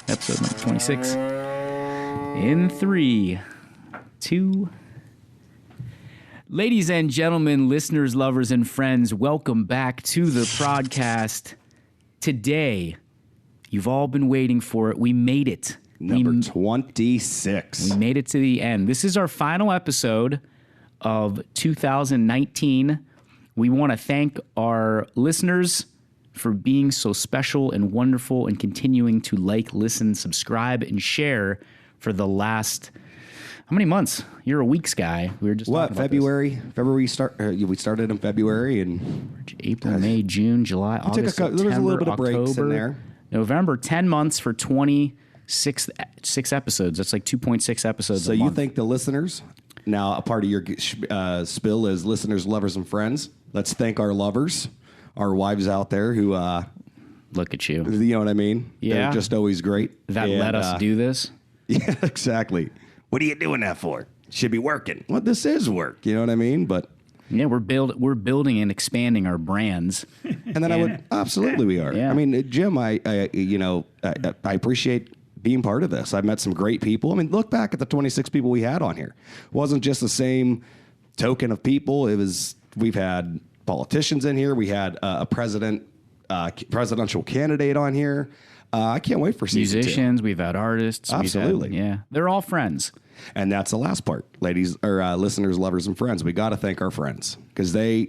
Episode number 26. In 3, 2. Ladies and gentlemen, listeners, lovers, and friends, welcome back to the podcast. Today, you've all been waiting for it. We made it. Number 26. We made it to the end. This is our final episode of 2019. We want to thank our listeners for being so special and wonderful and continuing to like, listen, subscribe, and share for the last, how many months? You're a weeks guy. We were just talking about February? We started in February and April, May, June, July, August, September, there was a little bit of breaks October, in there. November, 10 months for 26 episodes. That's like 2.6 episodes. So you think the listeners, now a part of your spill is listeners, lovers, and friends. Let's thank our lovers, our wives out there who look at you. You know what I mean? Yeah. They're just always great. That let us do this. Yeah, exactly. What are you doing that for? Should be working. Well, this is work. You know what I mean? But yeah, we're building and expanding our brands. And then absolutely we are. Yeah. I mean, Jim, I appreciate being part of this. I've met some great people. I mean, look back at the 26 people we had on here. It wasn't just the same token of people. We've had politicians in here. We had a presidential candidate on here. I can't wait for season musicians. 2. We've had artists. Absolutely. They're all friends. And that's the last part, ladies or listeners, lovers, and friends. We got to thank our friends because I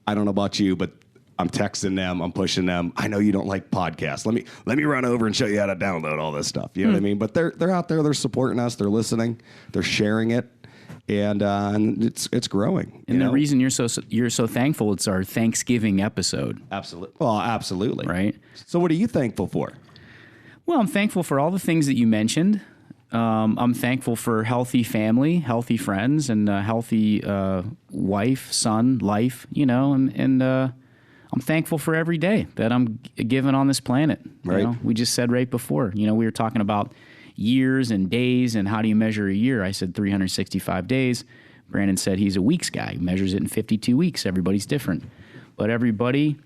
don't know about you, but I'm texting them, I'm pushing them. I know you don't like podcasts. Let me run over and show you how to download all this stuff. You know what I mean? But they're out there, they're supporting us, they're listening, they're sharing it, and it's growing. And the reason you're so thankful, it's our Thanksgiving episode. Absolutely. Well, absolutely. Right. So what are you thankful for? Well, I'm thankful for all the things that you mentioned. I'm thankful for healthy family, healthy friends, and a healthy wife, son, life, and I'm thankful for every day that I'm given on this planet. Right. We just said right before, we were talking about years and days and how do you measure a year? I said 365 days. Brandon said he's a weeks guy. He measures it in 52 weeks. Everybody's different. But everybody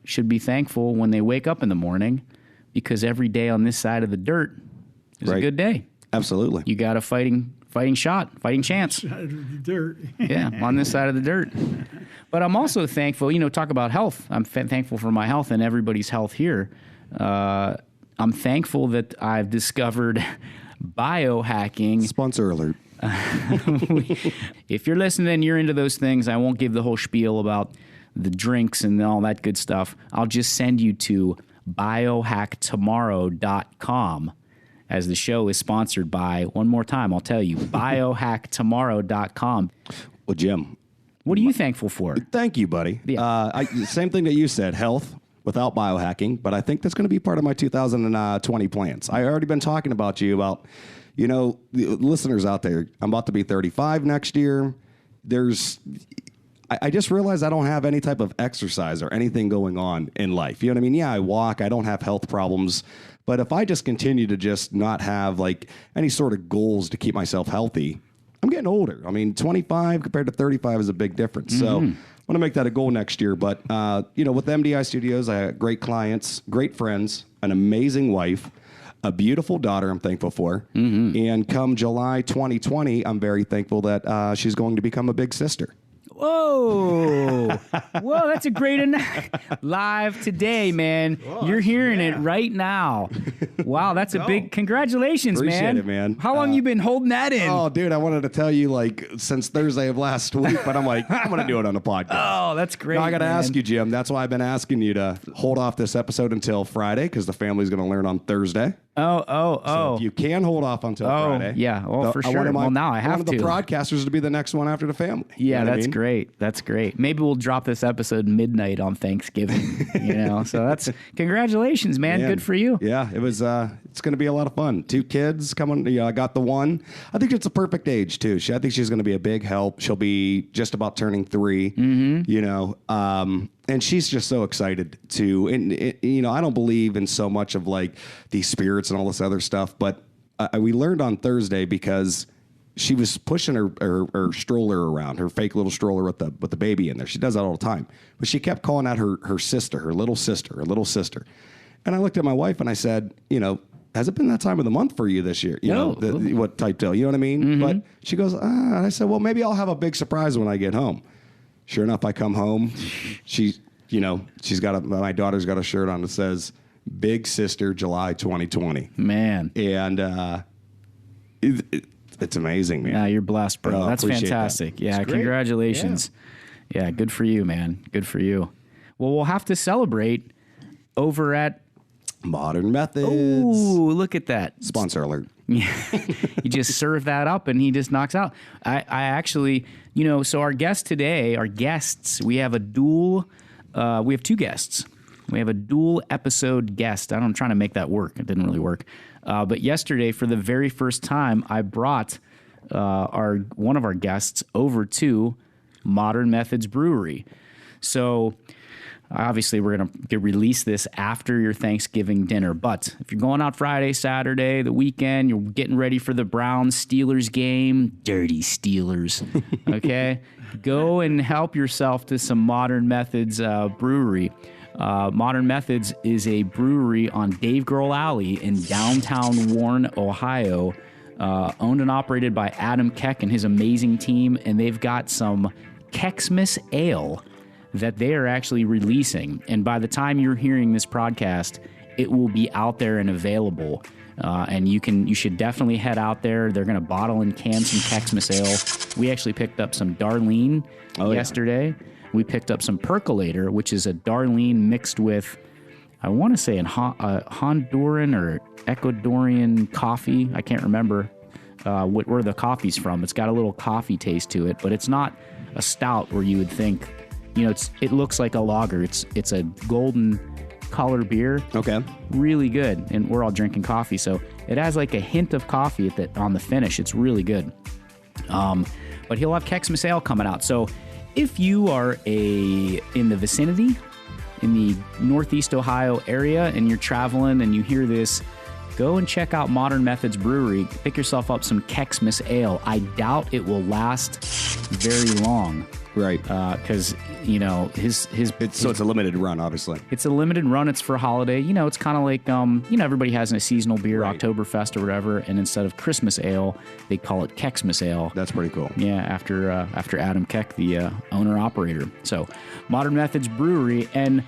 should be thankful when they wake up in the morning because every day on this side of the dirt is a good day. Absolutely. You got a fighting chance. Side of the dirt. Yeah, on this side of the dirt. But I'm also thankful, talk about health. I'm thankful for my health and everybody's health here. I'm thankful that I've discovered biohacking. Sponsor alert. If you're listening and you're into those things, I won't give the whole spiel about the drinks and all that good stuff. I'll just send you to biohacktomorrow.com. As the show is sponsored by, one more time, I'll tell you, biohacktomorrow.com. Well, Jim. What are you thankful for? Thank you, buddy. Yeah. Same thing that you said, health without biohacking, but I think that's going to be part of my 2020 plans. I already been talking about the listeners out there. I'm about to be 35 next year. I just realized I don't have any type of exercise or anything going on in life. You know what I mean? Yeah, I walk. I don't have health problems. But if I just continue to just not have like any sort of goals to keep myself healthy, I'm getting older. I mean, 25 compared to 35 is a big difference. Mm-hmm. So I want to make that a goal next year. But, with MDI Studios, I have great clients, great friends, an amazing wife, a beautiful daughter I'm thankful for. Mm-hmm. And come July 2020, I'm very thankful that she's going to become a big sister. Whoa. Whoa, that's a great live today, man. Oh, you're hearing it right now. Wow, that's a big congratulations, Appreciate it, man. How long you been holding that in? Oh, dude, I wanted to tell you since Thursday of last week, but I'm like, I'm going to do it on the podcast. Oh, that's great. No, I got to ask you, Jim. That's why I've been asking you to hold off this episode until Friday because the family's going to learn on Thursday. So if you can hold off until Friday. Yeah, for sure. Well, now I have to. I wanted the broadcasters to be the next one after the family. Yeah, that's great. That's great. Maybe we'll drop this episode midnight on Thanksgiving. So that's congratulations, man. Good for you. Yeah, it was. It's going to be a lot of fun. 2 kids coming. I got the one. I think it's a perfect age too. I think she's going to be a big help. She'll be just about turning 3. Mm-hmm. And she's just so excited to, and I don't believe in so much of like these spirits and all this other stuff, but we learned on Thursday because she was pushing her stroller around, her fake little stroller with the baby in there. She does that all the time, but she kept calling out her sister, her little sister. And I looked at my wife and I said, has it been that time of the month for you this year? What type 2? You know what I mean? Mm-hmm. But she goes, and I said, well, maybe I'll have a big surprise when I get home. Sure enough, I come home. My daughter's got a shirt on that says Big Sister July 2020. Man. And it's amazing, man. Yeah, you're blessed, bro. That's fantastic. That. Yeah, congratulations. Yeah, good for you, man. Good for you. Well, we'll have to celebrate over at Modern Methods. Oh, look at that. Sponsor alert. Yeah. You just serve that up and he just knocks out. I actually, so our guests, we have we have 2 guests. We have a dual episode guest. I'm trying to make that work. It didn't really work. But yesterday, for the very first time, I brought one of our guests over to Modern Methods Brewery. So obviously, we're going to release this after your Thanksgiving dinner. But if you're going out Friday, Saturday, the weekend, you're getting ready for the Browns-Steelers game, dirty Steelers, okay? Go and help yourself to some Modern Methods Brewery. Modern Methods is a brewery on Dave Grohl Alley in downtown Warren, Ohio, owned and operated by Adam Keck and his amazing team, and they've got some Kexmas Ale that they are actually releasing. And by the time you're hearing this podcast, it will be out there and available. And you should definitely head out there. They're going to bottle and can some Kexmas Ale. We actually picked up some Darlene yesterday. Yeah. We picked up some Percolator, which is a Darlene mixed with, I want to say, a Honduran or Ecuadorian coffee. I can't remember where the coffee's from. It's got a little coffee taste to it, but it's not a stout where you would think, it looks like a lager. It's a golden color beer. Okay. Really good. And we're all drinking coffee, so it has like a hint of coffee on the finish. It's really good. But he'll have Kexmas Ale coming out. So if you are in the vicinity, in the Northeast Ohio area, and you're traveling and you hear this, go and check out Modern Methods Brewery. Pick yourself up some Kexmas Ale. I doubt it will last very long. Right. Because, so it's a limited run, obviously. It's a limited run. It's for holiday. It's kind of like, everybody has a seasonal beer, right. Oktoberfest or whatever, and instead of Christmas Ale, they call it Kexmas Ale. That's pretty cool. Yeah, after Adam Keck, the owner-operator. So, Modern Methods Brewery, and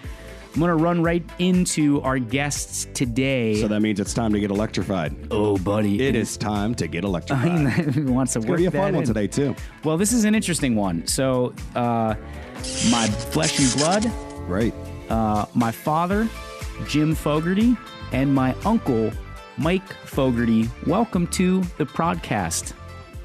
I'm going to run right into our guests today. So that means it's time to get electrified. Oh, buddy. It is time to get electrified. He wants to work that in. It's going to be a fun one today, too. Well, this is an interesting one. So, my flesh and blood. Right. My father, Jim Fogarty, and my uncle, Mike Fogarty. Welcome to the podcast.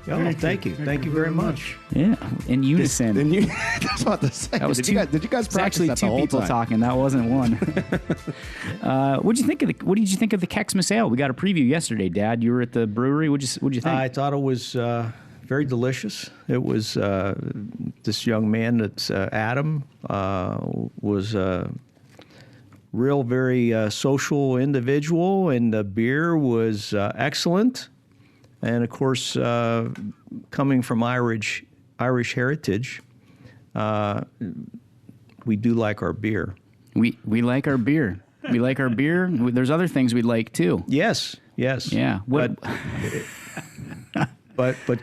Oh, thank you. Thank you very much. Yeah, in unison. That's what to say. That was did you guys practice actually that the two whole people time? talking. That wasn't one. What did you think of the Kexmas Ale? We got a preview yesterday, Dad. You were at the brewery. What'd you think? I thought it was very delicious. It was this young man that's Adam was a very social individual, and the beer was excellent. And of course, coming from Irish heritage, we do like our beer. We like our beer. We like our beer. There's other things we like too. Yes. Yeah. But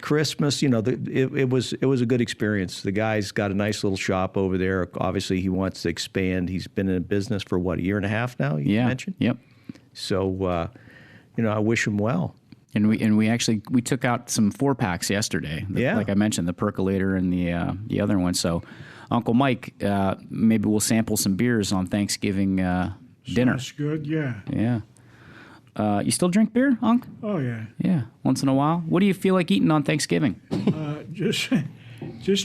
Christmas, it was a good experience. The guy's got a nice little shop over there. Obviously, he wants to expand. He's been in business for a year and a half now. You mentioned. Yep. So, I wish him well. And we took out some 4-packs yesterday. Like I mentioned, the Percolator and the other one. So, Uncle Mike, maybe we'll sample some beers on Thanksgiving dinner. That's good. Yeah. Yeah. You still drink beer, Unc? Oh yeah. Yeah. Once in a while. What do you feel like eating on Thanksgiving? Just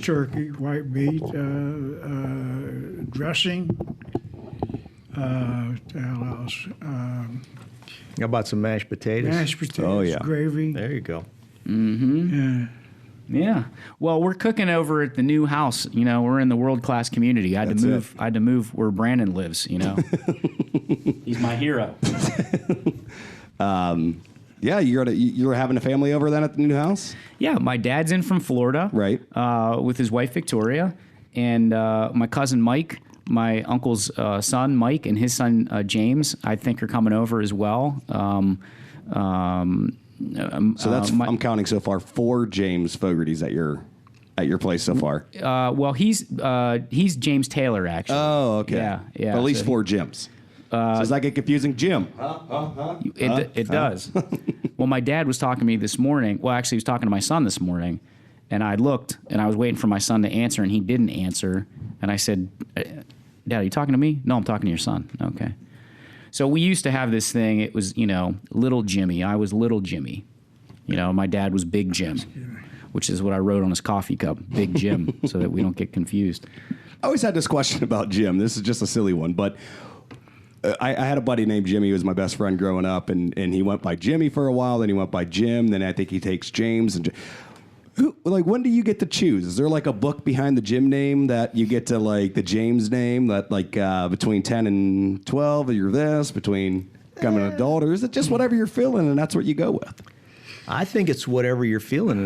turkey, white meat, dressing. What else? How about some mashed potatoes? Oh, yeah. Gravy. There you go. Mm-hmm. Yeah. Well, we're cooking over at the new house. We're in the world-class community. I had to move where Brandon lives. He's my hero. Yeah, you were having a family over then at the new house? Yeah, my dad's in from Florida. Right. With his wife Victoria, and my cousin Mike my uncle's son, Mike, and his son, James, I think are coming over as well. So that's I'm counting so far 4 James Fogartys at your place so far. Well, he's James Taylor, actually. Oh, okay. Yeah. But at least 4 Jims. So does that get confusing? Jim. It does. Well, my dad was talking to me this morning. Well, actually, he was talking to my son this morning, and I looked, and I was waiting for my son to answer, and he didn't answer. And I said, Dad, are you talking to me? No, I'm talking to your son. Okay. So we used to have this thing. It was, Little Jimmy. I was Little Jimmy. My dad was Big Jim, which is what I wrote on his coffee cup, Big Jim, so that we don't get confused. I always had this question about Jim. This is just a silly one, but I had a buddy named Jimmy who was my best friend growing up, and he went by Jimmy for a while, then he went by Jim, then I think he takes James. And when do you get to choose? Is there like a book behind the Jim name that you get to like the James name that between 10 and 12 you're this, between becoming an adult, or is it just whatever you're feeling and that's what you go with? I think it's whatever you're feeling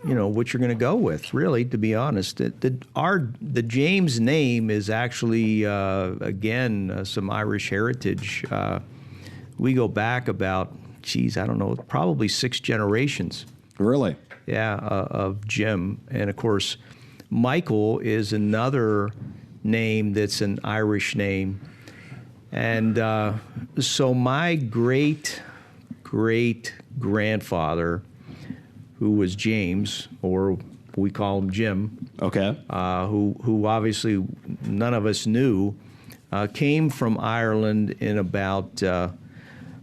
and what you're going to go with. Really, to be honest, the James name is actually again some Irish heritage. We go back about I don't know, probably 6 generations. Really? Yeah, of Jim, and of course, Michael is another name that's an Irish name, and so my great grandfather, who was James, or we call him Jim. Okay. Who obviously none of us knew, came from Ireland in about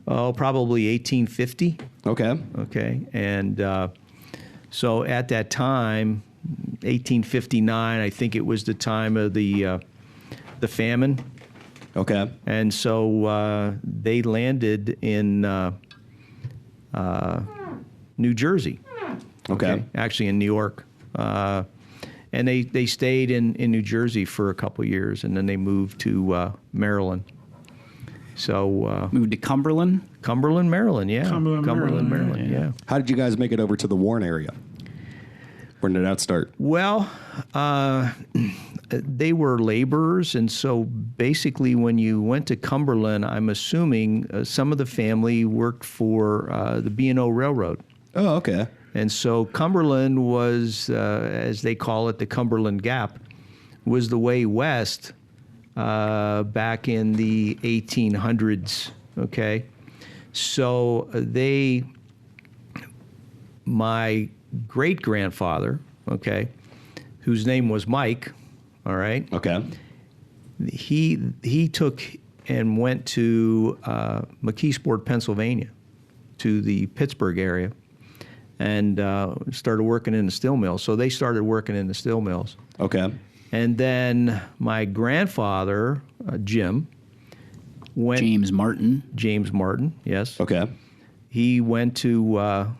probably 1850. Okay. Okay, and so at that time, 1859, I think it was the time of the famine. Okay. And so they landed in New Jersey. Okay. Actually in New York. And they stayed in New Jersey for a couple of years, and then they moved to Maryland. So moved to Cumberland? Cumberland, Maryland, yeah. Cumberland, Maryland, yeah. How did you guys make it over to the Warren area? When did that start? Well, they were laborers, and so basically when you went to Cumberland, I'm assuming some of the family worked for the B&O Railroad. Oh, okay. And so Cumberland was, as they call it, the Cumberland Gap, was the way west back in the 1800s, okay? So my great-grandfather, okay, whose name was Mike, all right? Okay. He took and went to McKeesport, Pennsylvania, to the Pittsburgh area, and started working in the steel mills. So they started working in the steel mills. Okay. And then my grandfather, Jim, went... James Martin, yes. Okay. He went to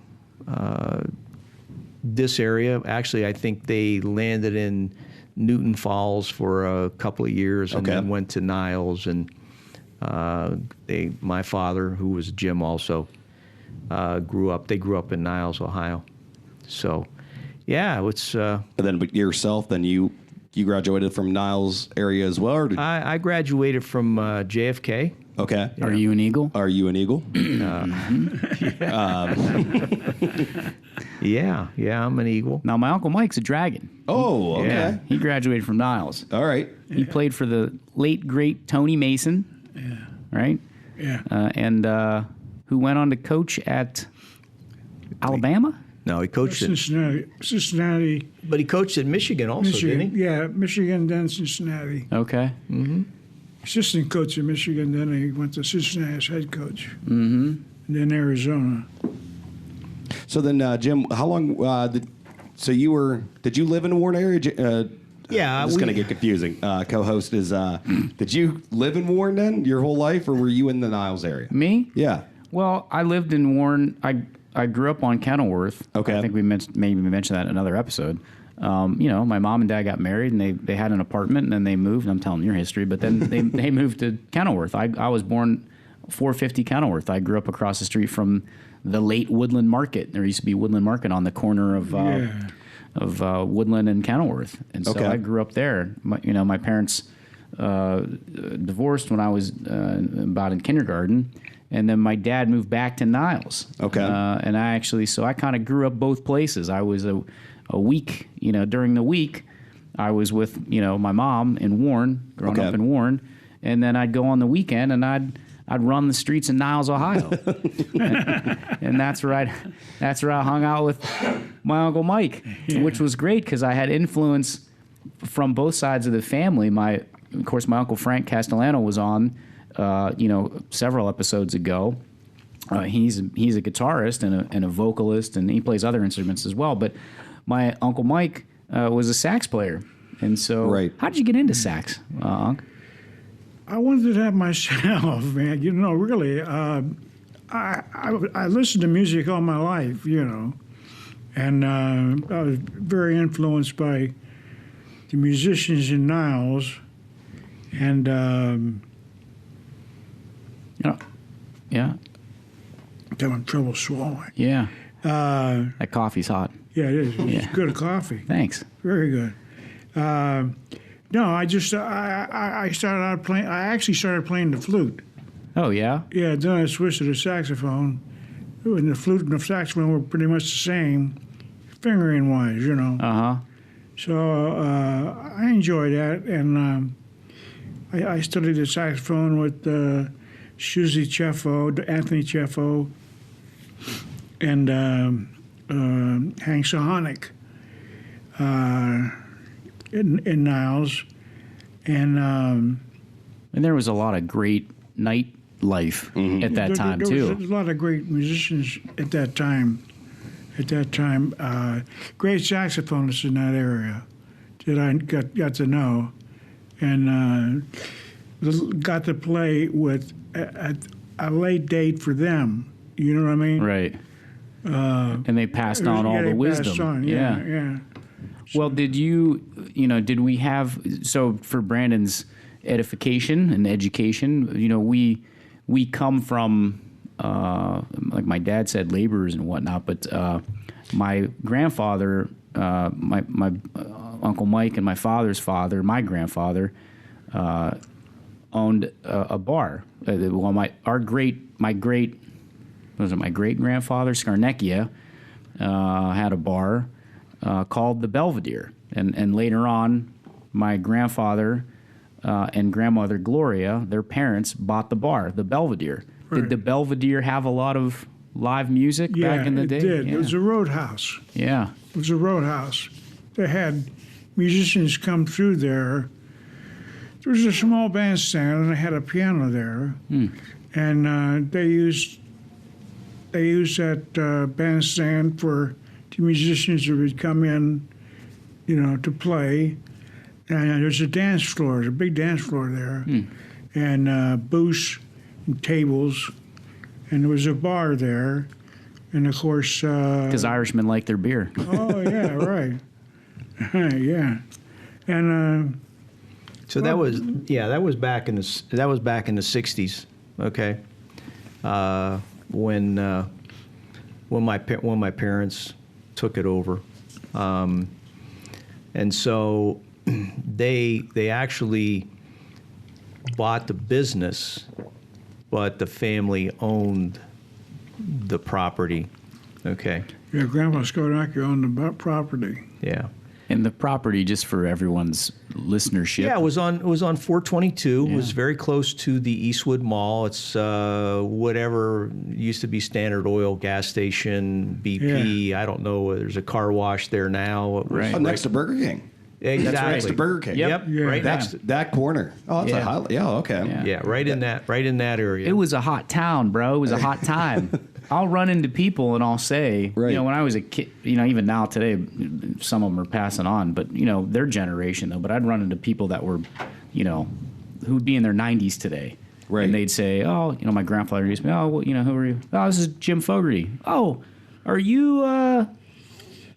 this area. Actually, I think they landed in Newton Falls for a couple of years, and then went to Niles. And my father, who was Jim also, grew up in Niles, Ohio. So, yeah, it's... And then but yourself, then you graduated from Niles area as well? Or I graduated from JFK. Okay. Are you an Eagle? Are you an Eagle? Yeah, I'm an Eagle. Now, my Uncle Mike's a Dragon. Oh, okay. Yeah, he graduated from Niles. All right. He played for the late, great Tony Mason. Yeah. Right? Yeah. And who went on to coach at Alabama? No, he coached at Cincinnati. But he coached at Michigan also, Michigan. didn't he? Yeah, Michigan, then Cincinnati. Okay. Assistant coach in Michigan, then he went to Cincinnati as head coach. Mm-hmm. And then Arizona. So then, Jim, how long did you live in the Warren area? Yeah. This is going to get confusing. Co-host is, did you live in Warren then your whole life, or were you in the Niles area? Me? Yeah. Well, I lived in Warren. I grew up on Kenilworth. Okay. I think maybe we mentioned that in another episode. My mom and dad got married, and they had an apartment, and then they moved. And I'm telling your history, but then they moved to Kenilworth. I was born 450 Kenilworth. I grew up across the street from the late Woodland Market. There used to be Woodland Market on the corner of Woodland and Kenilworth, and so I grew up there. My parents divorced when I was about in kindergarten, and then my dad moved back to Niles. Okay. And I kind of grew up both places. I was a week, during the week, I was with, my mom in Warren, growing up in Warren, and then I'd go on the weekend and I'd run the streets in Niles, Ohio. and that's where I hung out with my Uncle Mike, which was great because I had influence from both sides of the family. Of course, my Uncle Frank Castellano was on, several episodes ago. He's a guitarist and a vocalist, and he plays other instruments as well. But my Uncle Mike was a sax player. And so how did you get into sax, Unc? I wanted to have myself, man. Really, I listened to music all my life, and I was very influenced by the musicians in Niles, and yeah, I'm having trouble swallowing. Yeah, that coffee's hot. Yeah, it is. It's good coffee. Thanks. Very good. No, I started out playing. I actually started playing the flute. Oh yeah. Yeah. Then I switched to the saxophone, and the flute and the saxophone were pretty much the same, fingering wise, So I enjoyed that, and I studied the saxophone with Susie Cheffo, Anthony Cheffo, and Hank Sahonic. In Niles, and there was a lot of great nightlife at that time too. There was a lot of great musicians at that time. Great saxophonists in that area that I got to know, and got to play with a late date for them. You know what I mean? Right. And they passed on all the wisdom. Yeah. Well, did we have, so for Brandon's edification and education, we come from, like my dad said, laborers and whatnot, but my grandfather, my Uncle Mike and my father's father, my grandfather, owned a bar. Well, my great grandfather, Scarnecchia, had a bar called the Belvedere. And later on, my grandfather and grandmother Gloria, their parents, bought the bar, the Belvedere. Right. Did the Belvedere have a lot of live music back in the day? Yeah, it did. It was a roadhouse. Yeah. It was a roadhouse. They had musicians come through there. There was a small bandstand, and they had a piano there. And they used that bandstand for the musicians that would come in, to play. And there's a dance floor, there's a big dance floor there, and booths and tables, and there was a bar there, and of course. Because Irishmen like their beer. Oh yeah, right. Yeah, and. So that was back in the '60s. Okay, when my parents took it over, and so they actually bought the business, but the family owned the property. Okay. Yeah, Grandpa Skodaki owned the property. Yeah. And the property, just for everyone's listenership. Yeah, it was on 422. Yeah. It was very close to the Eastwood Mall. It's whatever used to be Standard Oil gas station, BP. Yeah. I don't know. There's a car wash there now. Right. Next to Burger King. Exactly. That's next to Burger King. Yep. Yeah. Right next to that corner. Oh, that's a highlight. Yeah. Okay. Yeah. Right in that area. It was a hot town, bro. It was a hot time. I'll run into people and I'll say, when I was a kid, even now today, some of them are passing on, but their generation though. But I'd run into people that were, who'd be in their 90s today, right? And they'd say, "Oh, my grandfather used to be, oh, well, who are you? Oh, this is Jim Fogarty. Oh, are you?"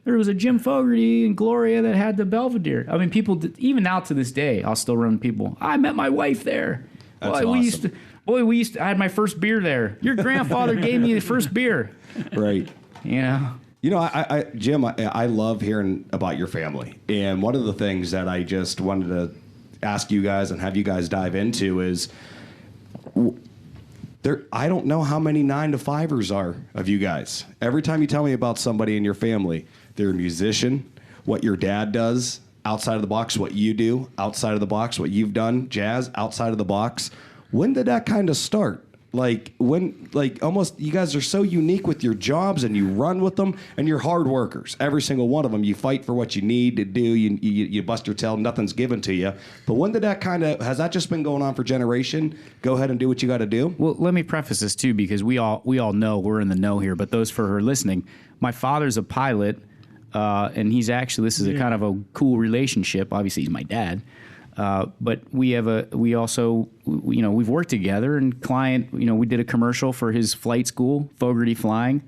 There was a Jim Fogarty and Gloria that had the Belvedere. I mean, people, even now to this day, I'll still run into people. I met my wife there. That's awesome. I had my first beer there. Your grandfather gave me the first beer. Right. Yeah. Jim, I love hearing about your family. And one of the things that I just wanted to ask you guys and have you guys dive into is I don't know how many 9-to-5ers are of you guys. Every time you tell me about somebody in your family, they're a musician, what your dad does outside of the box, what you do outside of the box, what you've done, Jazz, outside of the box. When did that kind of start? Almost you guys are so unique with your jobs and you run with them and you're hard workers. Every single one of them, you fight for what you need to do. You bust your tail, nothing's given to you. But when did that has that just been going on for generation? Go ahead and do what you got to do. Well, let me preface this too, because we all know we're in the know here, but those for her listening, my father's a pilot, and he's actually, this is a kind of a cool relationship. Obviously he's my dad. But we've worked together and client, we did a commercial for his flight school, Fogarty Flying.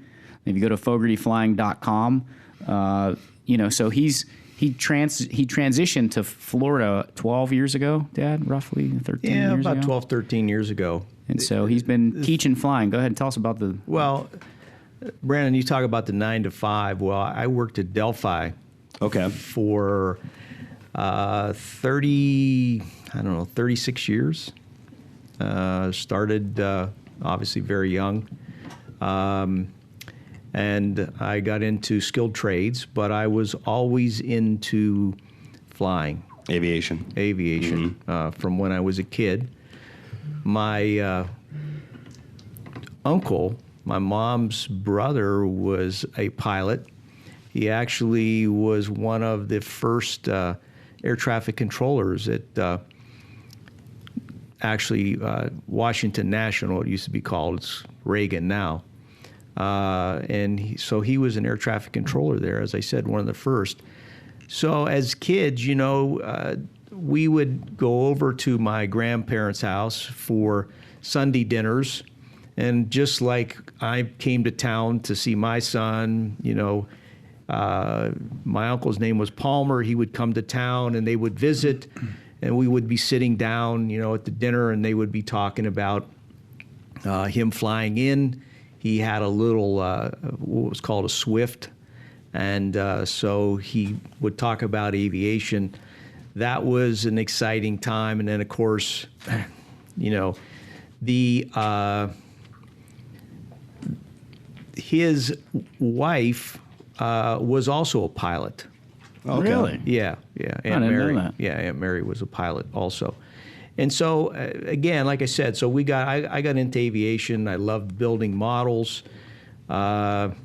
If you go to fogartyflying.com, so he transitioned to Florida 12 years ago, Dad, roughly 13 years ago. Yeah, about 12, 13 years ago. And so he's been teaching flying. Go ahead and tell us about the... Well, Brandon, you talk about the 9-to-5. Well, I worked at Delphi. Okay. For 36 years. Started obviously very young. And I got into skilled trades, but I was always into flying. Aviation. From when I was a kid. My uncle, my mom's brother, was a pilot. He actually was one of the first air traffic controllers at Washington National, it used to be called. It's Reagan now. So he was an air traffic controller there, as I said, one of the first. So as kids, we would go over to my grandparents' house for Sunday dinners. And just like I came to town to see my son, my uncle's name was Palmer. He would come to town and they would visit, and we would be sitting down, at the dinner, and they would be talking about him flying in. He had a little, what was called a Swift, and so he would talk about aviation. That was an exciting time. And then, of course, his wife was also a pilot. Okay. Really? Yeah. Aunt Mary. Know that. Yeah, Aunt Mary was a pilot also. And so, again, like I said, so I got into aviation. I loved building models. One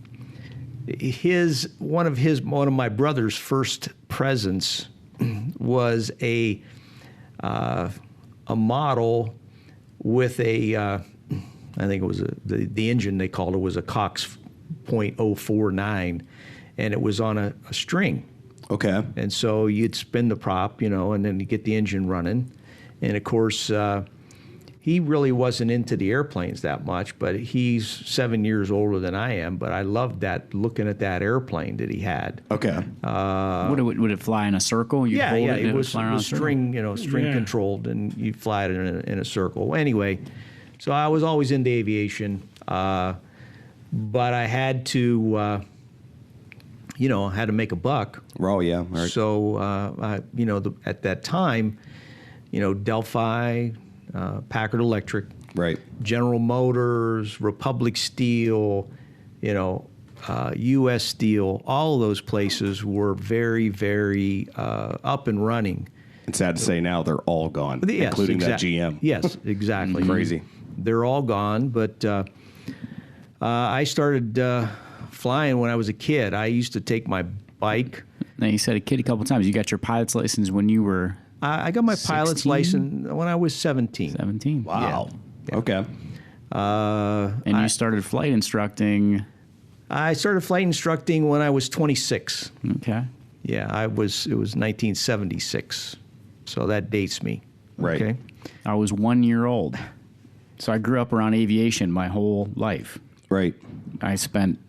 of my brother's first presents was a model with I think it was the engine they called it was a Cox .049, and it was on a string. Okay. And so you'd spin the prop, and then you get the engine running. And of course, he really wasn't into the airplanes that much, but he's 7 years older than I am. But I loved looking at that airplane that he had. Okay. Would it fly in a circle? Yeah. It was string, controlled, and you'd fly it in a circle. Anyway, so I was always into aviation, but I had to. Had to make a buck. Oh, yeah. Right. So, at that time, Delphi, Packard Electric, right, General Motors, Republic Steel, U.S. Steel, all of those places were very, very up and running. It's sad to say now they're all gone, including that GM. Yes, exactly. Crazy. They're all gone, but I started flying when I was a kid. I used to take my bike. Now, you said a kid a couple times. You got your pilot's license when you were I got my pilot's license when I was 17. 17. Wow. Yeah. Okay. And you started flight instructing? I started flight instructing when I was 26. Okay. Yeah, it was 1976. So that dates me. Right. Okay. I was 1 year old. So I grew up around aviation my whole life. Right. I spent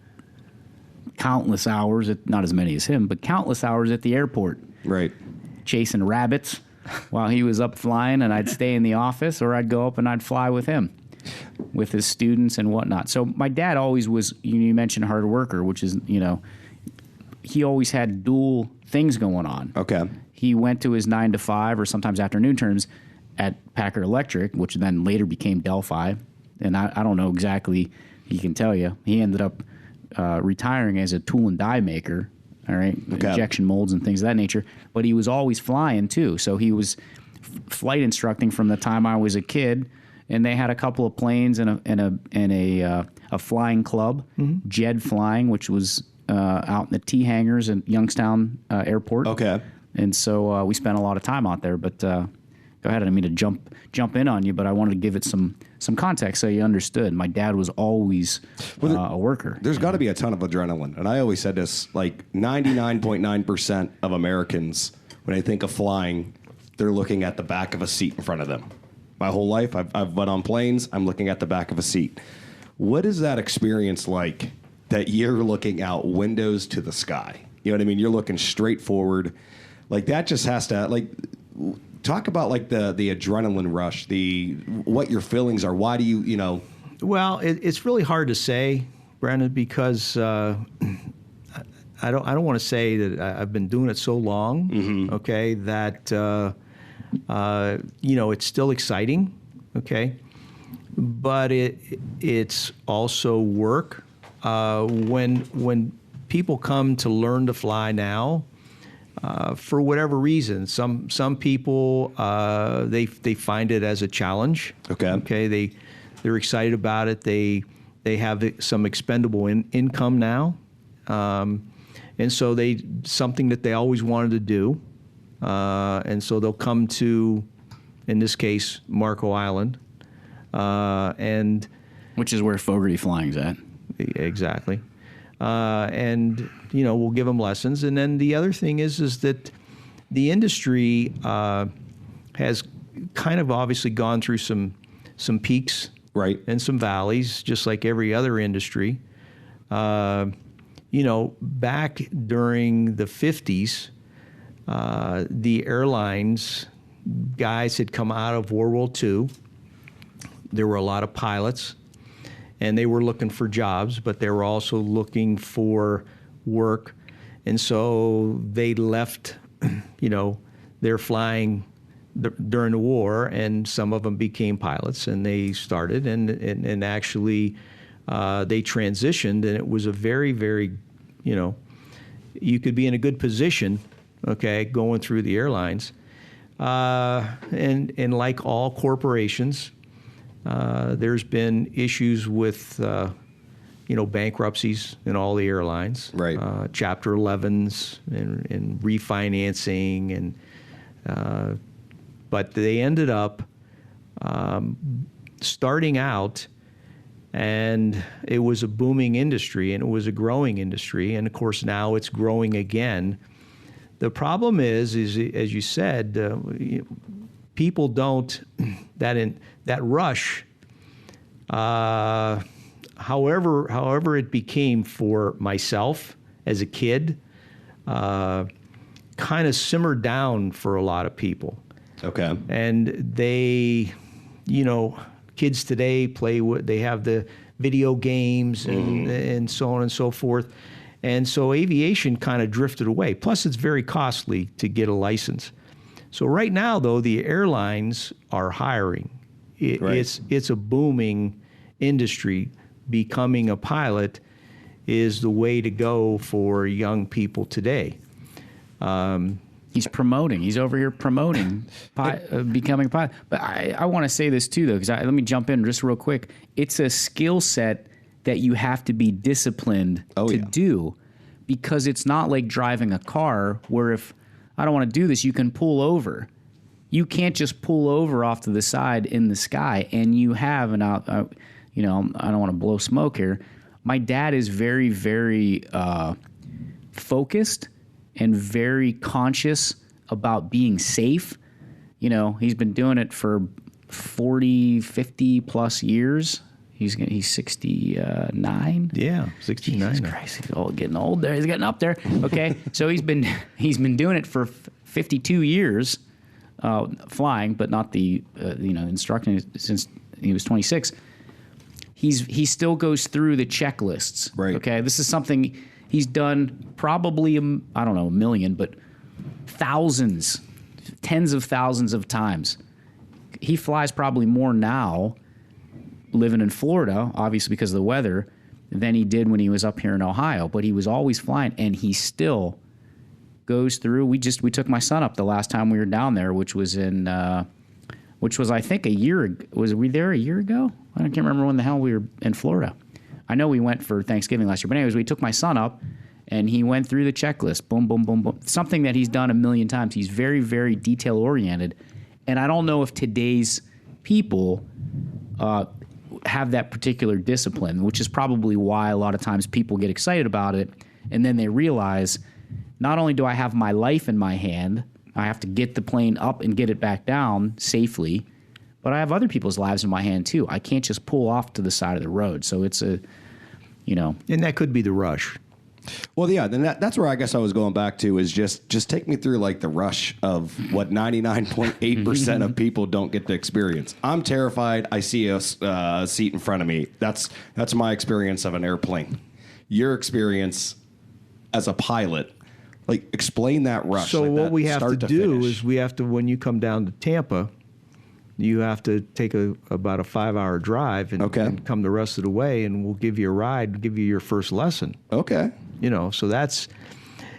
countless hours, not as many as him, but countless hours at the airport. Right. Chasing rabbits while he was up flying, and I'd stay in the office, or I'd go up and I'd fly with him, with his students and whatnot. So my dad always was, you mentioned hard worker, which is, he always had dual things going on. Okay. He went to his 9 to 5 or sometimes afternoon terms at Packer Electric, which then later became Delphi. And I don't know exactly, he can tell you. He ended up retiring as a tool and die maker, all right, injection molds and things of that nature. But he was always flying too. So he was flight instructing from the time I was a kid. And they had a couple of planes and a flying club, Jed Flying, which was out in the T hangars at Youngstown Airport. Okay. And so we spent a lot of time out there. But go ahead. I didn't mean to jump in on you, but I wanted to give it some context so you understood. My dad was always a worker. There's got to be a ton of adrenaline. And I always said this, like 99.9% of Americans, when they think of flying, they're looking at the back of a seat in front of them. My whole life, I've been on planes, I'm looking at the back of a seat. What is that experience like that you're looking out windows to the sky? You know what I mean? You're looking straight forward. Like that just has to, like, talk about like the adrenaline rush, what your feelings are. Why do you know? Well, it's really hard to say, Brandon, because I don't want to say that I've been doing it so long, okay, that it's still exciting, okay, but it's also work. When people come to learn to fly now, for whatever reason, some people they find it as a challenge. Okay, they're excited about it. They have some expendable income now, and so something that they always wanted to do. And so they'll come to, in this case, Marco Island, and which is where Fogarty Flying's at. Exactly, and we'll give them lessons. And then the other thing is that the industry has kind of obviously gone through some peaks, right, and some valleys, just like every other industry. Back during the 50s. The airlines guys had come out of World War II. There were a lot of pilots, and they were looking for jobs, but they were also looking for work. And so they left, their flying during the war, and some of them became pilots, and they started, and actually they transitioned, and it was a very, very, you could be in a good position, okay, going through the airlines. And like all corporations, there's been issues with, bankruptcies in all the airlines. Right. Chapter 11s and refinancing. And but they ended up starting out, and it was a booming industry, and it was a growing industry. And, of course, now it's growing again. The problem is as you said, people don't that rush. However it became for myself as a kid, kind of simmered down for a lot of people. Okay. And they, kids today they have the video games and so on and so forth. And so aviation kind of drifted away. Plus, it's very costly to get a license. So right now, though, the airlines are hiring. It's a booming industry. Becoming a pilot is the way to go for young people today. He's promoting. He's over here promoting becoming a pilot. But I want to say this, too, though, because let me jump in just real quick. It's a skill set that you have to be disciplined to do, because it's not like driving a car where if I don't want to do this, you can pull over. You can't just pull over off to the side in the sky, and you have I don't want to blow smoke here. My dad is very, very focused and very conscious about being safe. He's been doing it for 40, 50 plus years. He's 69. Yeah, 69. Jesus Christ, he's getting old there. He's getting up there. Okay, so he's been doing it for 52 years, flying, but not the instructing since he was 26. He still goes through the checklists. Right. Okay, this is something. He's done probably, I don't know, a million, but thousands, tens of thousands of times. He flies probably more now living in Florida, obviously because of the weather, than he did when he was up here in Ohio. But he was always flying, and he still goes through. We took my son up the last time we were down there, which was I think a year. Was we there a year ago? I can't remember when the hell we were in Florida. I know we went for Thanksgiving last year, but anyways, we took my son up, and he went through the checklist. Boom, boom, boom, boom. Something that he's done a million times. He's very, very detail oriented, and I don't know if today's people have that particular discipline, which is probably why a lot of times people get excited about it, and then they realize, not only do I have my life in my hand, I have to get the plane up and get it back down safely, but I have other people's lives in my hand too. I can't just pull off to the side of the road. So it's and that could be the rush. Well, yeah, then that's where I guess I was going back to is just take me through like the rush of what 99.8% of people don't get to experience. I'm terrified. I see a seat in front of me. That's my experience of an airplane. Your experience as a pilot, like explain that rush. So like what that we have to do finish. is we have to, when you come down to Tampa, you have to take about a 5-hour drive and come the rest of the way, and we'll give you a ride, give you your first lesson. Okay. So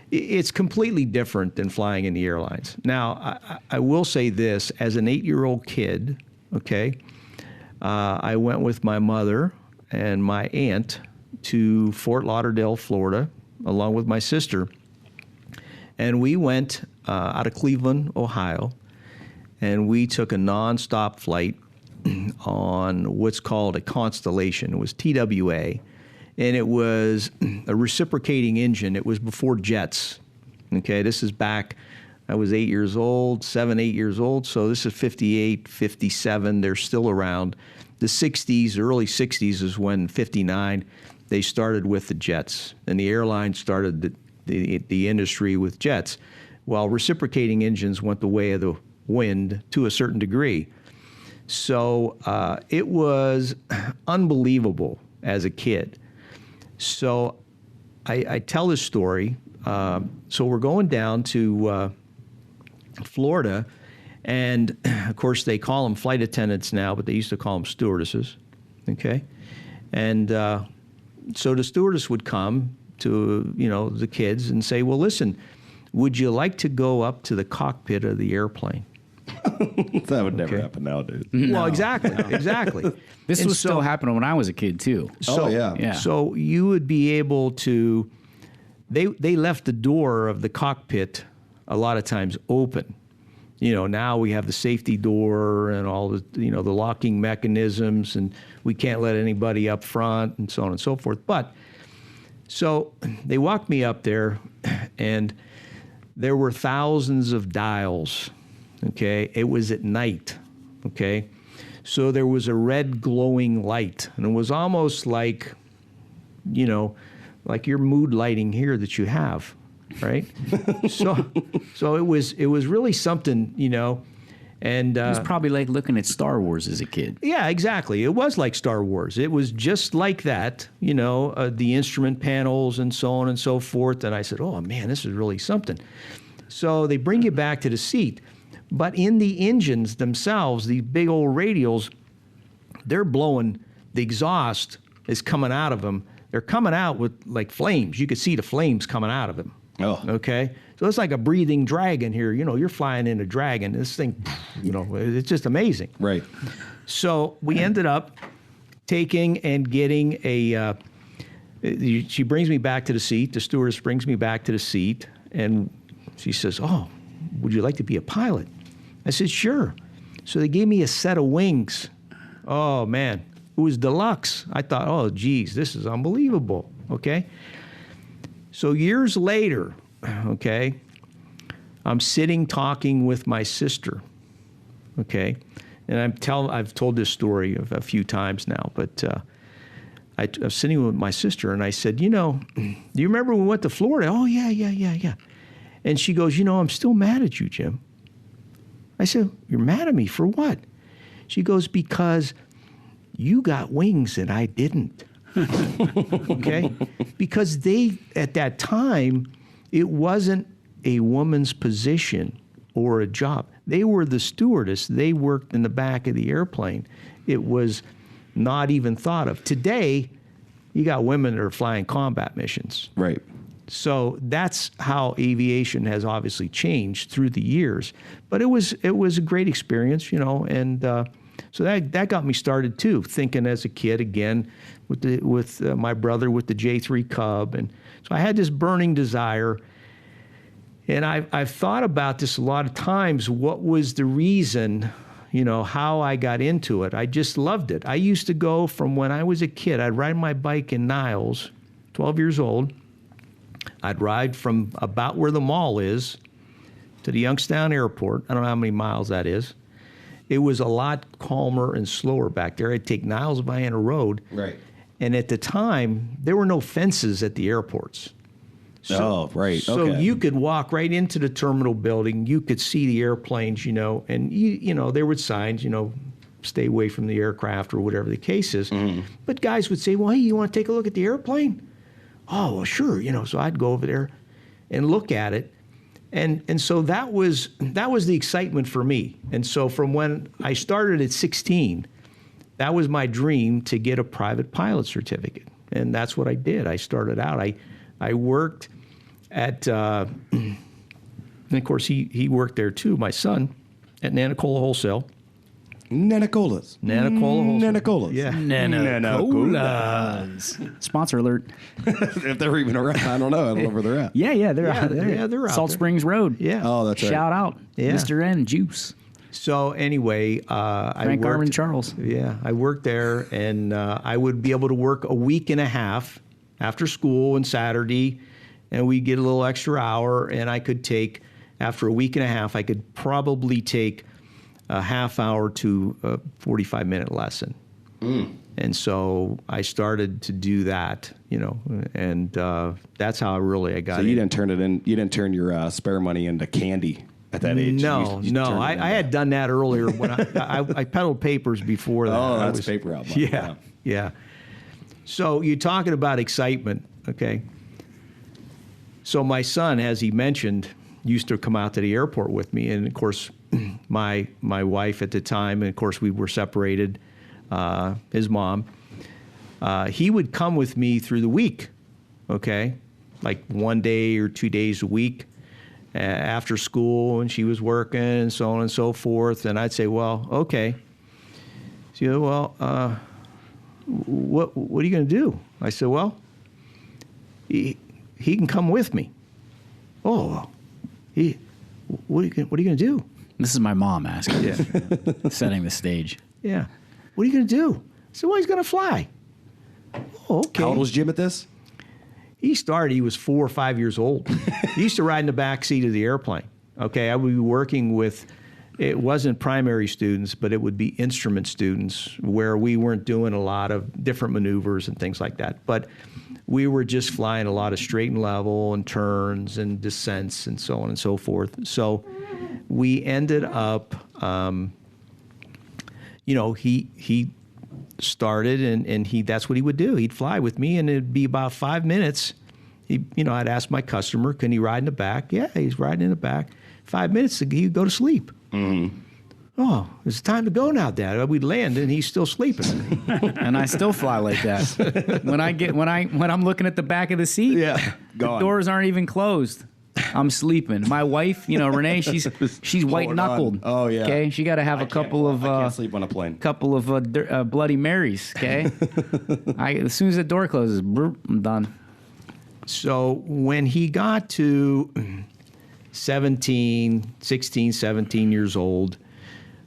it's completely different than flying in the airlines. Now, I will say this, as an 8-year-old kid, I went with my mother and my aunt to Fort Lauderdale, Florida, along with my sister. And we went out of Cleveland, Ohio, and we took a nonstop flight on what's called a Constellation. It was TWA, and it was a reciprocating engine. It was before jets. This is back, I was 8 years old, 8 years old, so this is 58, 57. They're still around. The 60s, early 60s is when 59, they started with the jets, and the airline started the industry with jets, while reciprocating engines went the way of the wind to a certain degree. So it was unbelievable as a kid. So I tell this story. So we're going down to Florida, and of course they call them flight attendants now, but they used to call them stewardesses. And so the stewardess would come to the kids and say, well, listen, would you like to go up to the cockpit of the airplane? That would never happen nowadays. Well, exactly. This was still happening when I was a kid too. So, yeah. So you would be able to, they left the door of the cockpit a lot of times open. Now we have the safety door and all the, the locking mechanisms, and we can't let anybody up front and so on and so forth. But so they walked me up there, and there were thousands of dials. It was at night. So there was a red glowing light, and it was almost like, like your mood lighting here that you have, right? so it was really something, and It was probably like looking at Star Wars as a kid. yeah, exactly. It was like Star Wars. It was just like that, the instrument panels and so on and so forth. And I said, oh man, this is really something. So they bring you back to the seat. But in the engines themselves, these big old radials, they're blowing, the exhaust is coming out of them. They're coming out with like flames. You could see the flames coming out of them. Oh. So it's like a breathing dragon here. You're flying in a dragon. This thing, it's just amazing. Right. So we ended up taking and getting she brings me back to the seat. The stewardess brings me back to the seat, and she says, oh, would you like to be a pilot? I said, sure. So they gave me a set of wings. Oh, man. It was deluxe. I thought, oh, geez, this is unbelievable. So years later, I'm sitting talking with my sister. And I've told this story a few times now, but I was sitting with my sister, and I said, do you remember when we went to Florida? Oh, yeah. And she goes, I'm still mad at you, Jim. I said, you're mad at me for what? She goes, because you got wings and I didn't. Okay? Because they, at that time, it wasn't a woman's position or a job. They were the stewardess. They worked in the back of the airplane. It was not even thought of. Today, you got women that are flying combat missions. Right. So that's how aviation has obviously changed through the years. But it was a great experience, you know, and so that got me started too, thinking as a kid again with my brother with the J3 Cub, and so I had this burning desire. And I've thought about this a lot of times. What was the reason? You know, how I got into it. I just loved it. I used to go from when I was a kid. I'd ride my bike in Niles, 12 years old. I'd ride from about where the mall is to the Youngstown Airport. I don't know how many miles that is. It was a lot calmer and slower back there. I'd take Niles Vienna Road. Right. And at the time, there were no fences at the airports. So, right. So Okay. you could walk right into the terminal building. You could see the airplanes, you know, and you know, there were signs, you know, stay away from the aircraft or whatever the case is. Mm-hmm. But guys would say, well, hey, you want to take a look at the airplane? Oh, well, sure. You know, so I'd go over there and look at it. And so that was the excitement for me. And so from when I started at 16, that was my dream to get a private pilot certificate. And that's what I did. I started out. I worked at, and of course, he worked there too, my son, at Nanacola Wholesale. Nanacolas. Nanacola Wholesale. Nanacolas. Yeah. Nanacolas. Sponsor alert. If they're even around, I don't know. I don't know where they're at. Yeah, they're Yeah, out there. yeah, they're out Salt there. Springs Road. Yeah. Oh, that's right. Shout out, Yeah. Mr. N Juice. So anyway, I Frank worked. Armin Charles. Yeah, I worked there, and I would be able to work a week and a half after school and Saturday, and we'd get a little extra hour, and I could take, after a week and a half, I could probably take a half hour to a 45-minute lesson. And so I started to do that, you know, and that's how I got So you didn't turn it in. You didn't turn your spare money into candy at that age. No, You no. turned it I into- had done that earlier when I peddled papers before that. Oh, I that's paper out. money. Yeah. So you're talking about excitement, okay? So my son, as he mentioned, used to come out to the airport with me, and of course, my wife at the time, and of course we were separated. His mom, he would come with me through the week, okay, like 1 day or 2 days a week after school, and she was working, and so on and so forth. And I'd say, well, okay. She said, well, what are you going to do? I said, well, he can come with me. Oh, what are you going to do? This is my mom asking. Yeah. Setting the stage. Yeah. What are you going to do? I said, well, he's going to fly. Oh, okay. How old was Jim at this? He was 4 or 5 years old. He used to ride in the back seat of the airplane. Okay, I would be working with, it wasn't primary students, but it would be instrument students where we weren't doing a lot of different maneuvers and things like that. But we were just flying a lot of straight and level and turns and descents and so on and so forth. So we ended up, you know, he started and that's what he would do. He'd fly with me, and it'd be about 5 minutes. I'd ask my customer, can he ride in the back? Yeah, he's riding in the back. 5 minutes, he'd go to sleep. Mm-hmm. Oh, it's time to go now, Dad. We'd land, and he's still sleeping. And I still fly like that. when I'm looking at the back of the seat, Yeah, the gone. doors aren't even closed. I'm sleeping. My wife, Renee, she's white knuckled. Oh, yeah. Okay, she got to have a couple of I can't sleep on a plane. Bloody Marys. Okay, as soon as the door closes, I'm done. So when he got to 16, 17 years old,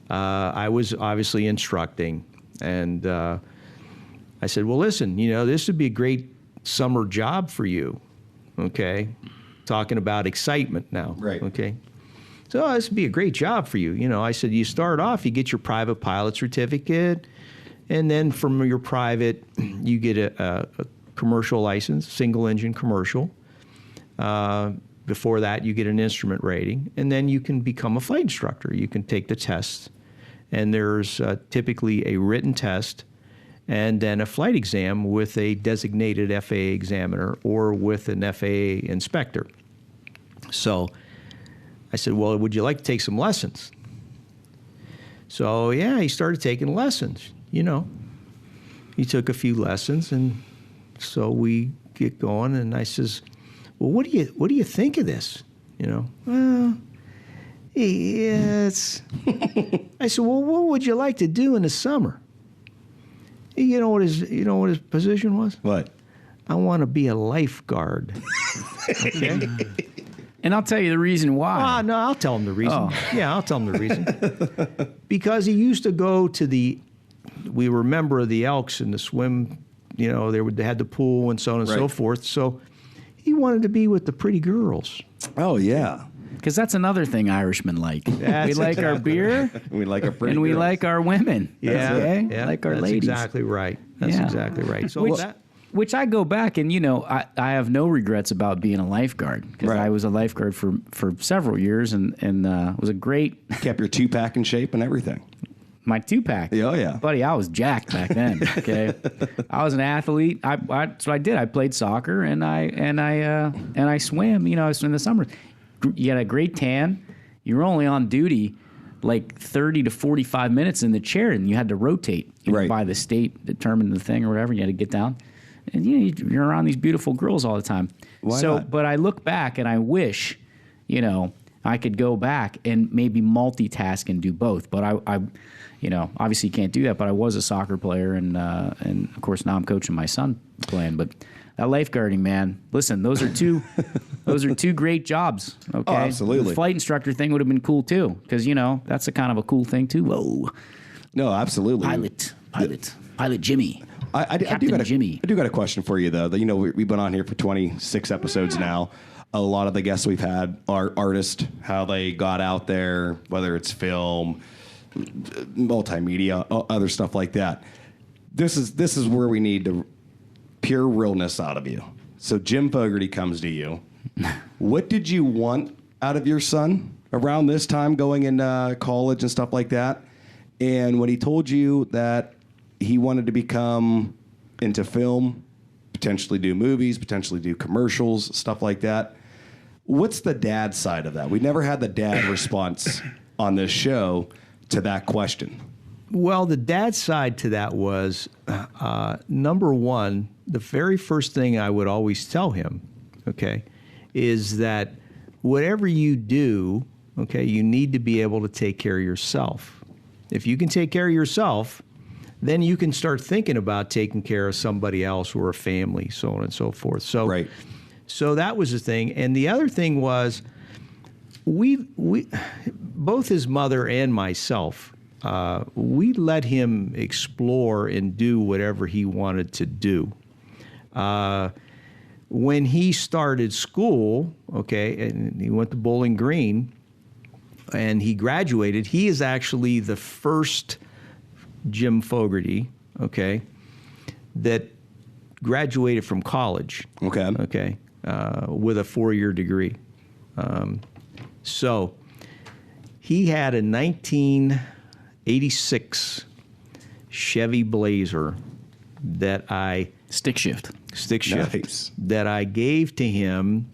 I was obviously instructing. And I said, well, listen, this would be a great summer job for you. Okay. Talking about excitement now. Right. Okay. So this would be a great job for you. I said, you start off, you get your private pilot certificate. And then from your private, you get a commercial license, single engine commercial. Before that, you get an instrument rating, and then you can become a flight instructor. You can take the tests, and there's typically a written test and then a flight exam with a designated FAA examiner or with an FAA inspector. So I said, well, would you like to take some lessons? So, yeah, he started taking lessons, you know. He took a few lessons, and so we get going, and I says, well, what do you think of this? You know, well, yeah, it's... I said, well, what would you like to do in the summer? You know what his position was? What? I want to be a lifeguard. Okay? And I'll tell you the reason why. No, I'll tell him the reason. Oh. Yeah, I'll tell him the reason. Because he used to go to we were a member of the Elks in the swim, you know, they had the pool and so on and so forth. So he wanted to be with the pretty girls. Oh, yeah. Because that's another thing Irishmen like. That's we like our beer, We like our pretty and we girls. like our women. Yeah, Okay? yeah, Like our that's ladies. exactly right. That's Yeah. exactly right. So Which I go back and, you know, I have no regrets about being a lifeguard because Right. I was a lifeguard for several years and was a great, Kept your two-pack in shape and everything. my 2-pack. Oh, yeah. Buddy, I was jacked back then, okay? I was an athlete. That's what I did. I played soccer and I swam, you know, in the summer. You had a great tan. You were only on duty like 30 to 45 minutes in the chair, and you had to rotate Right. by the state determined the thing or whatever. You had to get down. And you know, you're around these beautiful girls all the time. Why so, not? but I look back and I wish, you know, I could go back and maybe multitask and do both. But I you know, obviously you can't do that. But I was a soccer player, and of course now I'm coaching my son playing. But that lifeguarding, man, listen, those are two great jobs. Okay, Oh, absolutely. The flight instructor thing would have been cool too, because you know that's a kind of a cool thing too. Whoa, No, absolutely. pilot Jimmy. I do Captain got Jimmy. I do got a question for you though. You know, we've been on here for 26 episodes now. A lot of the guests we've had are artists, how they got out there, whether it's film, multimedia, other stuff like that. This is where we need the pure realness out of you. So Jim Fogarty comes to you. What did you want out of your son around this time going into college and stuff like that? And when he told you that he wanted to become into film, potentially do movies, potentially do commercials, stuff like that, what's the dad side of that? We never had the dad response on this show to that question. Well, the dad side to that was, number one, the very first thing I would always tell him, okay, is that whatever you do, okay, you need to be able to take care of yourself. If you can take care of yourself, then you can start thinking about taking care of somebody else or a family, so on and so forth. So, Right. So that was the thing. And the other thing was, we both his mother and myself, we let him explore and do whatever he wanted to do. When he started school, okay, and he went to Bowling Green, and he graduated, he is actually the first Jim Fogarty, okay, that graduated from college. Okay. With a 4-year degree. So he had a 1986 Chevy Blazer that Stick shift. Nice. that I gave to him.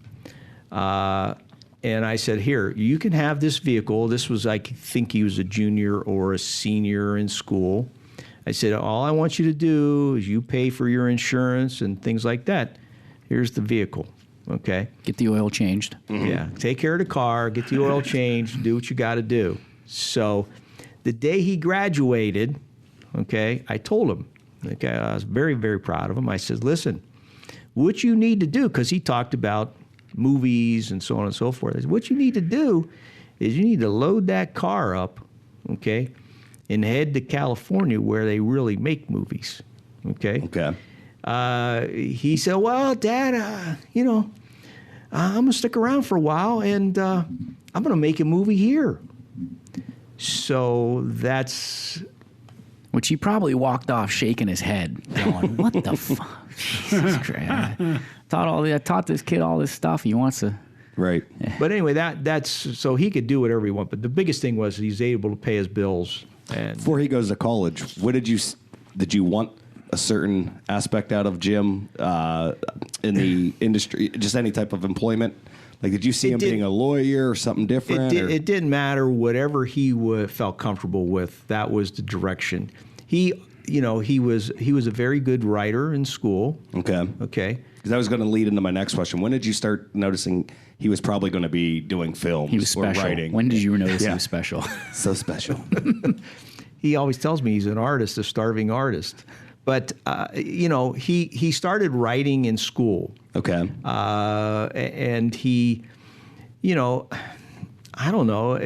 And I said, here, you can have this vehicle. This was, I think he was a junior or a senior in school. I said, all I want you to do is you pay for your insurance and things like that. Here's the vehicle, okay? Get the oil changed. Yeah, take care of the car, get the oil changed, do what you got to do. So the day he graduated, okay, I told him, okay, I was very, very proud of him. I said, listen, what you need to do, because he talked about movies and so on and so forth. I said, what you need to do is you need to load that car up, okay, and head to California where they really make movies, okay? Okay. He said, well, Dad, I'm going to stick around for a while, and I'm going to make a movie here. So that's... Which he probably walked off shaking his head, going, what the fuck? Jesus Christ. I taught this kid all this stuff. He wants to... Right. But anyway, that's... So he could do whatever he wanted. But the biggest thing was he's able to pay his bills. And Before he goes to college, what did you want a certain aspect out of Jim in the industry, just any type of employment? Like, did you see him being a lawyer or something different? It didn't matter. Whatever he felt comfortable with, that was the direction. He was a very good writer in school. Okay. Because I was going to lead into my next question. When did you start noticing he was probably going to be doing films He was special. or writing? When did you notice he was special? So special. He always tells me he's an artist, a starving artist. But, he started writing in school. Okay. And he, I don't know.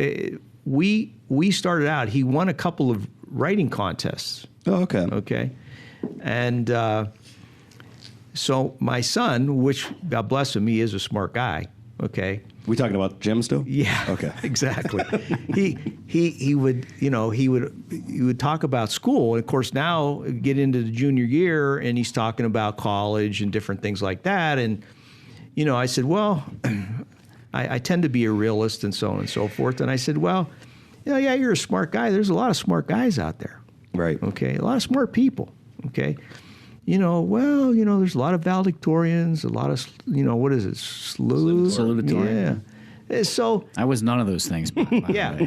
We started out, he won a couple of writing contests. Oh, okay. Okay. And so my son, which, God bless him, he is a smart guy. Okay. We talking about Jim still? Yeah. Okay. Exactly. he would talk about school, and of course now get into the junior year, and he's talking about college and different things like that. And I said, well, I tend to be a realist and so on and so forth. And I said, well, yeah, you're a smart guy. There's a lot of smart guys out there. Right. Okay. A lot of smart people. Okay. There's a lot of valedictorians, a lot of, what is it? Salutatorian. Yeah. So I was none of those things. By the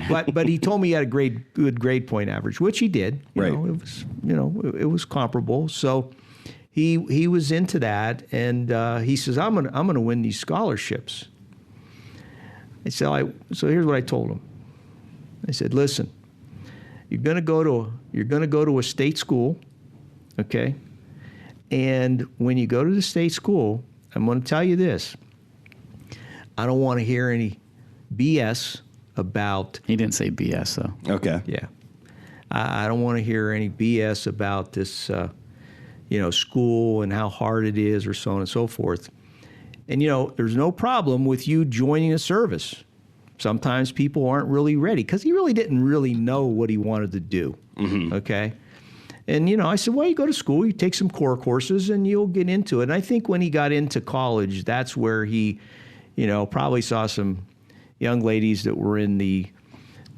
way. but he told me he had a good grade point average, which he did. Right. It was comparable. So he was into that, and he says, I'm gonna win these scholarships. So here's what I told him. I said, listen, you're gonna go to a state school, okay? And when you go to the state school, I'm going to tell you this. I don't want to hear any BS about... He didn't say BS, though. Okay. Yeah. I don't want to hear any BS about this, school and how hard it is or so on and so forth. And, there's no problem with you joining a service. Sometimes people aren't really ready because he really didn't really know what he wanted to do. Mm-hmm. Okay? And, I said, well, you go to school, you take some core courses, and you'll get into it. And I think when he got into college, that's where he, probably saw some young ladies that were in the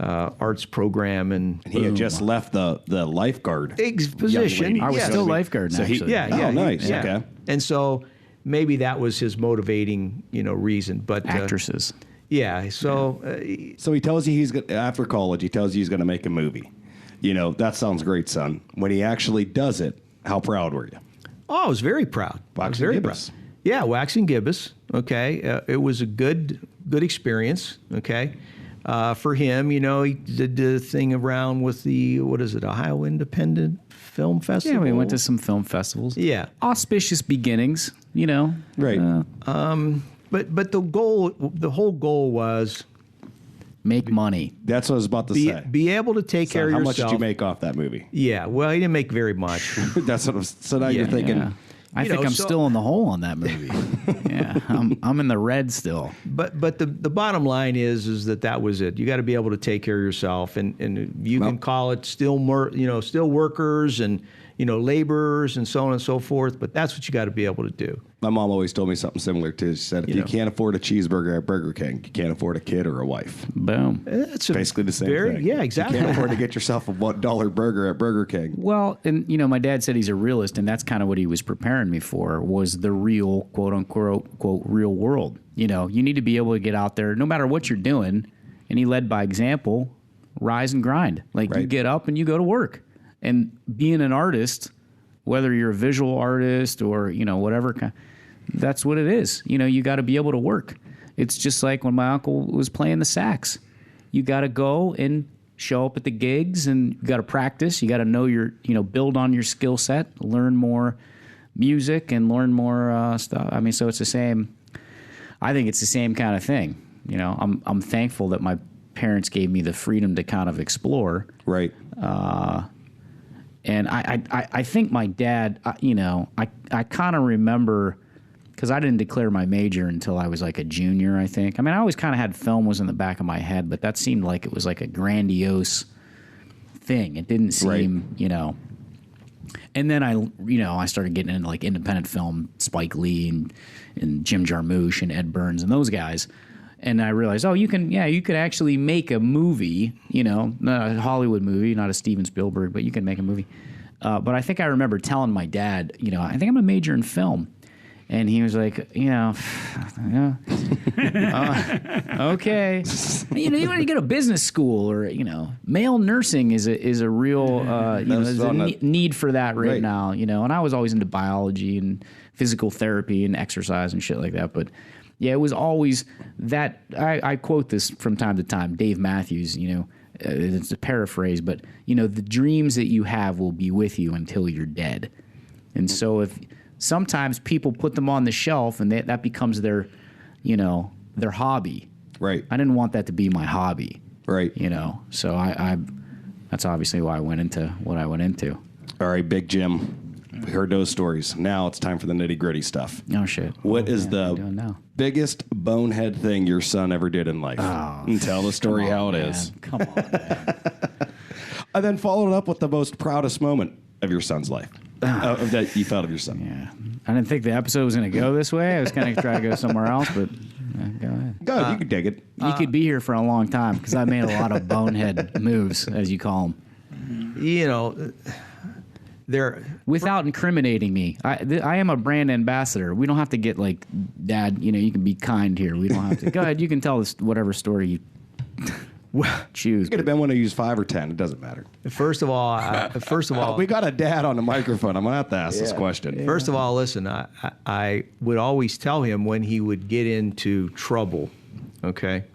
arts program. And he had just left the lifeguard position. I was still lifeguarding, actually. Yeah. Nice. Yeah. Okay. And so maybe that was his motivating, reason. But Actresses. Yeah. So So he tells you after college, he tells you he's going to make a movie. That sounds great, son. When he actually does it, how proud were you? Oh, I was very proud. Waxing Gibbous. Yeah, Waxing Gibbous. Okay. It was a good experience. Okay. For him, he did the thing around with the, Ohio Independent Film Festival? Yeah, we went to some film festivals. Yeah. Auspicious beginnings, Right. But the whole goal was... Make money. That's what I was about to say. Be able to take care of How yourself. much did you make off that movie? Yeah, well, he didn't make very much. That's what so now you're thinking... Yeah. I think I'm still in the hole on that movie. Yeah, I'm in the red still. But the bottom line is that was it. You got to be able to take care of yourself, and you can call it still workers and laborers and so on and so forth. But that's what you got to be able to do. My mom always told me something similar too. She said, if you can't afford a cheeseburger at Burger King, you can't afford a kid or a wife. Boom. It's basically the same thing. Yeah, exactly. You can't afford to get yourself a $1 burger at Burger King. Well, and my dad said he's a realist, and that's kind of what he was preparing me for, was the real, quote unquote, quote, real world. You need to be able to get out there, no matter what you're doing. And he led by example, rise and grind. Like, you get up and you go to work. And being an artist, whether you're a visual artist or, whatever, that's what it is. You got to be able to work. It's just like when my uncle was playing the sax. You got to go and show up at the gigs, and you got to practice. You got to know build on your skill set, learn more music, and learn more stuff. I mean, so it's the same. I think it's the same kind of thing. I'm thankful that my parents gave me the freedom to kind of explore. Right. And I think my dad, I kind of remember, because I didn't declare my major until I was like a junior, I think. I mean, I always kind of had film was in the back of my head, but that seemed like it was like a grandiose thing. It didn't seem, And then I started getting into like independent film, Spike Lee and Jim Jarmusch and Ed Burns and those guys. And I realized, you could actually make a movie, not a Hollywood movie, not a Steven Spielberg, but you can make a movie But I think I remember telling my dad, you know, I think I'm a major in film. And he was like, you know, okay. You know, you want to go to business school or, you know, male nursing is a real, you know, there's a need for that right now, you know. And I was always into biology and physical therapy and exercise and shit like that. But, yeah, it was always that. I quote this from time to time, Dave Matthews, you know, it's a paraphrase, but, you know, the dreams that you have will be with you until you're dead. And so if... Sometimes people put them on the shelf and that becomes their, you know, their hobby. Right. I didn't want that to be my hobby. Right. You know, so I that's obviously why I went into what I went into. All right, Big Jim. We heard those stories. Now it's time for the nitty gritty stuff. Oh, shit. What is the biggest bonehead thing your son ever did in life? Oh, and tell the story how it is. Come on, man. And then follow it up with the most proudest moment of your son's life. That you felt of your son. Yeah. I didn't think the episode was going to go this way. I was going to try to go somewhere else, but go ahead. Go ahead. You can dig it. You could be here for a long time because I made a lot of bonehead moves, as you call them. You know, without incriminating me. I am a brand ambassador. We don't have to get like, Dad, you know, you can be kind here. We don't have to. Go ahead. You can tell us whatever story you choose. It could have been one of use 5 or 10. It doesn't matter. First of all, we got a dad on the microphone. I'm gonna have to ask this question. First of all, listen. I would always tell him when he would get into trouble, okay,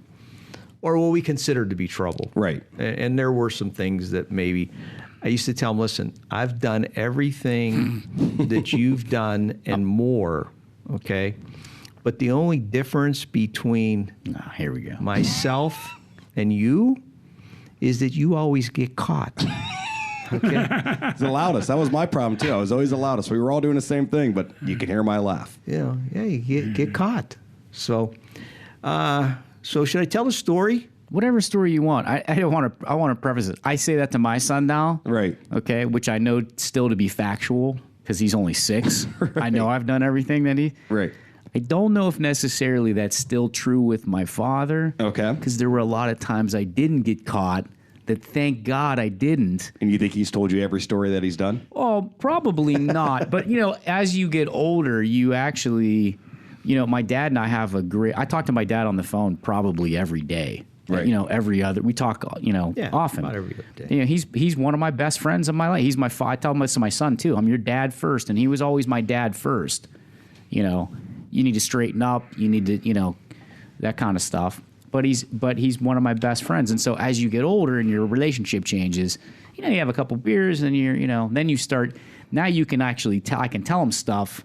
or what we considered to be trouble, right? And there were some things that maybe I used to tell him, listen, I've done everything that you've done and more, okay, but the only difference between here we go, myself and you is that you always get caught. Okay? It's the loudest. That was my problem, too. I was always the loudest. We were all doing the same thing, but you can hear my laugh. Yeah, you get caught. So should I tell the story? Whatever story you want. I don't want to. I want to preface it. I say that to my son now. Right. Okay, which I know still to be factual because he's only 6. Right. I know I've done everything that he... Right. I don't know if necessarily that's still true with my father. Okay. Because there were a lot of times I didn't get caught that thank God I didn't. And you think he's told you every story that he's done? Oh, probably not. But, you know, as you get older, you actually, you know, my dad and I have I talk to my dad on the phone probably every day. Right. You know, we talk, you know, often. About every day. You know, he's one of my best friends of my life. He's I tell him this to my son, too. I'm your dad first. And he was always my dad first. You know, you need to straighten up. You need to, you know, that kind of stuff. But he's one of my best friends. And so as you get older and your relationship changes, you know, you have a couple beers and then you start, now you can actually I can tell him stuff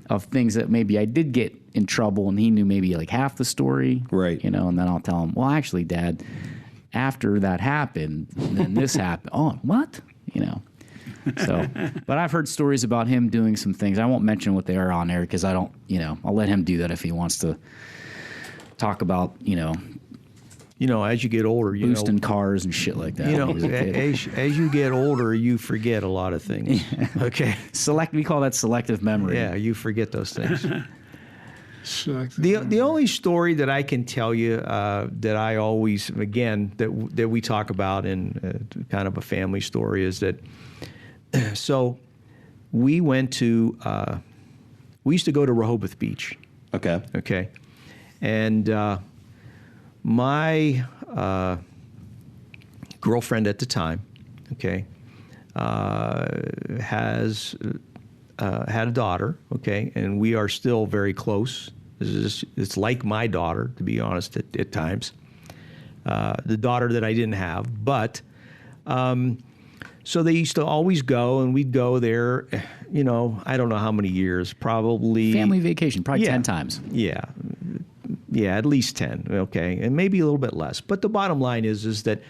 of things that maybe I did get in trouble and he knew maybe like half the story. Right. You know, and then I'll tell him, well, actually, Dad, after that happened, then this happened. Oh, what? You know. So, but I've heard stories about him doing some things. I won't mention what they are on air because I don't, you know, I'll let him do that if he wants to talk about, you know, as you get older, boosting cars and shit like that. You know, as you get older, you forget a lot of things. Okay. We call that selective memory. Yeah, you forget those things. The only story that I can tell you that I always, again, that we talk about in kind of a family story is that, so we used to go to Rehoboth Beach. Okay. Okay. And my girlfriend at the time, okay, has had a daughter, okay, and we are still very close. It's like my daughter, to be honest, at times. The daughter that I didn't have, but so they used to always go, and we'd go there. You know, I don't know how many years, probably family vacation, probably 10 times. Yeah, at least 10. Okay, and maybe a little bit less. But the bottom line is that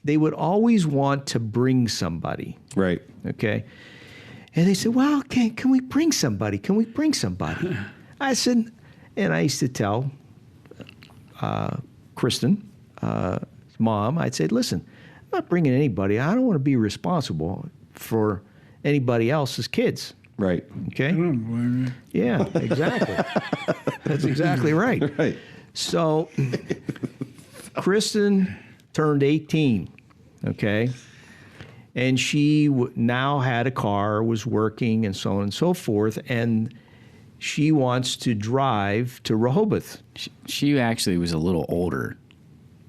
they would always want to bring somebody. Right. Okay. And they said, well, can we bring somebody? Can we bring somebody? I said, and I used to tell Kristen, mom, I'd say, listen, I'm not bringing anybody. I don't want to be responsible for anybody else's kids. Right. Okay? I don't blame you. Yeah, exactly. That's exactly right. Right. So Kristen turned 18, okay? And she now had a car, was working, and so on and so forth. And she wants to drive to Rehoboth. She actually was a little older.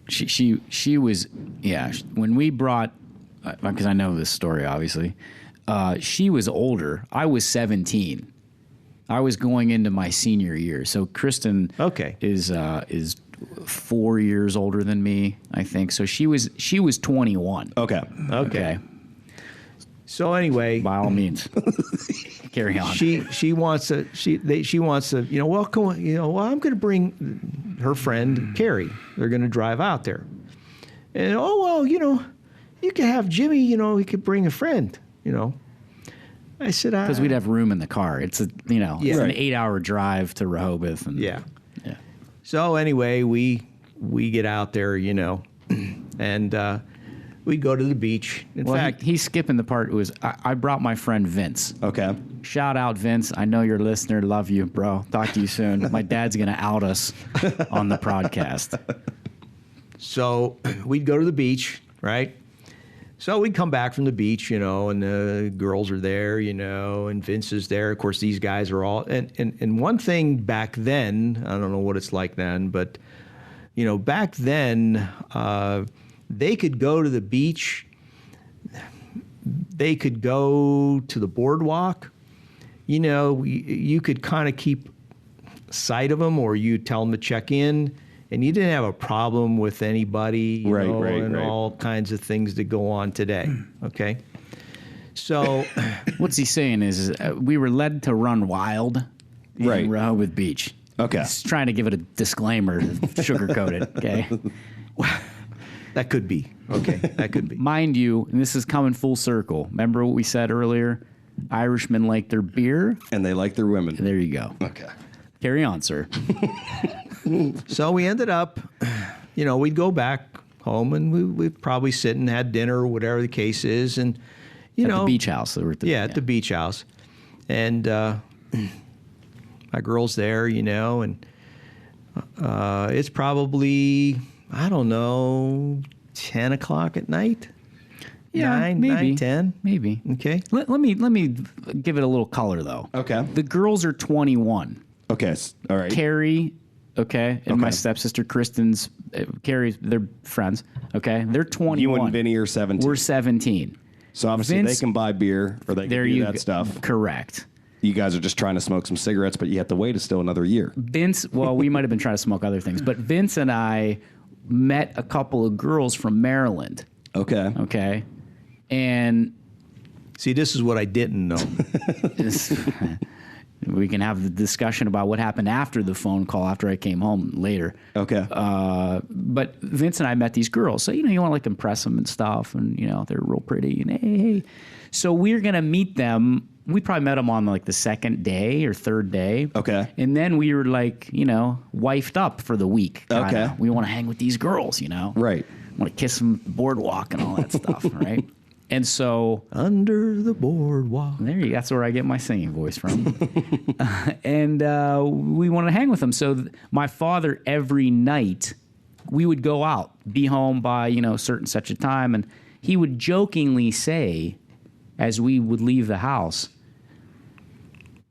She was, yeah. When we brought, because I know this story, obviously, she was older. I was 17. I was going into my senior year. So Kristen, is 4 years older than me, I think. So she was 21. Okay. So anyway, by all means, carry on. She wants to. She wants to. Well, come on. Well, I'm going to bring her friend Carrie. They're going to drive out there. And you can have Jimmy. He could bring a friend. I said, because we'd have room in the car. It's an 8-hour drive to Rehoboth. And, yeah. So anyway, we get out there, and we go to the beach. In fact, he's skipping the part. I brought my friend Vince. Okay. Shout out, Vince. I know you're a listener. Love you, bro. Talk to you soon. My dad's going to out us on the podcast. So we'd go to the beach, right? So we'd come back from the beach, and the girls are there, and Vince is there. Of course, these guys are all, and one thing back then, I don't know what it's like then, but, back then, they could go to the beach, they could go to the boardwalk, you could kind of keep sight of them, or you tell them to check in. And you didn't have a problem with anybody, and all kinds of things that go on today. Okay, so what's he saying is we were led to run wild in Rehoboth Beach. Okay, he's trying to give it a disclaimer, sugarcoat it. Okay, that could be. Okay, that could be. Mind you, and this is coming full circle. Remember what we said earlier? Irishmen like their beer, and they like their women. There you go. Okay, carry on, sir. So we ended up, we'd go back home and we'd probably sit and had dinner or whatever the case is. And, at the beach house. At the beach house. And my girl's there, and it's probably, I don't know, 10 o'clock at night. Yeah, maybe 9, 10. Maybe. Okay. Let me give it a little color, though. Okay. The girls are 21. Okay. All right. Carrie, and my stepsister Kristen's, Carrie's, they're friends. Okay, they're 21. You and Vinny are 17. We're 17. So obviously Vince, they can buy beer or they can do that stuff. Correct. You guys are just trying to smoke some cigarettes, but you have to wait still another year. Vince, well, we might have been trying to smoke other things, but Vince and I met a couple of girls from Maryland. Okay. Okay. And see, this is what I didn't know. We can have the discussion about what happened after the phone call after I came home later. Okay. But Vince and I met these girls. So, you want to impress them and stuff. And, they're real pretty. And hey. So we're going to meet them. We probably met them on the second day or third day. Okay. And then we were wifed up for the week. Kinda. Okay. We want to hang with these girls, Right. Want to kiss them boardwalk and all that stuff, right? And so under the boardwalk. That's where I get my singing voice from. And we wanted to hang with them. So my father, every night, we would go out, be home by, certain such a time. And he would jokingly say, as we would leave the house,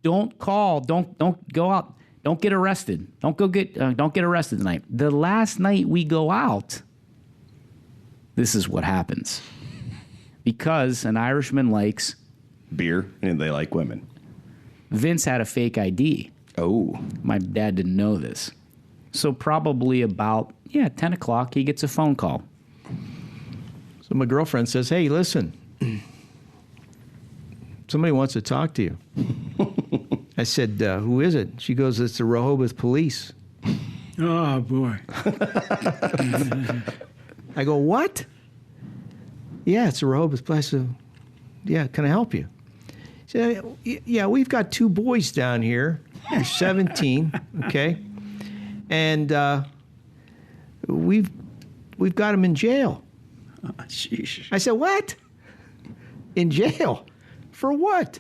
don't call, don't go out, don't get arrested. Don't get arrested tonight. The last night we go out, this is what happens. Because an Irishman likes beer and they like women. Vince had a fake ID. Oh. My dad didn't know this. So probably about, 10 o'clock, he gets a phone call. So my girlfriend says, hey, listen, somebody wants to talk to you. I said, who is it? She goes, it's the Rehoboth police. Oh, boy. I go, what? Yeah, it's a Rehoboth place. So, yeah, can I help you? She said, yeah, we've got 2 boys down here. They're 17, okay? And we've got them in jail. Oh, sheesh. I said, what? In jail? For what?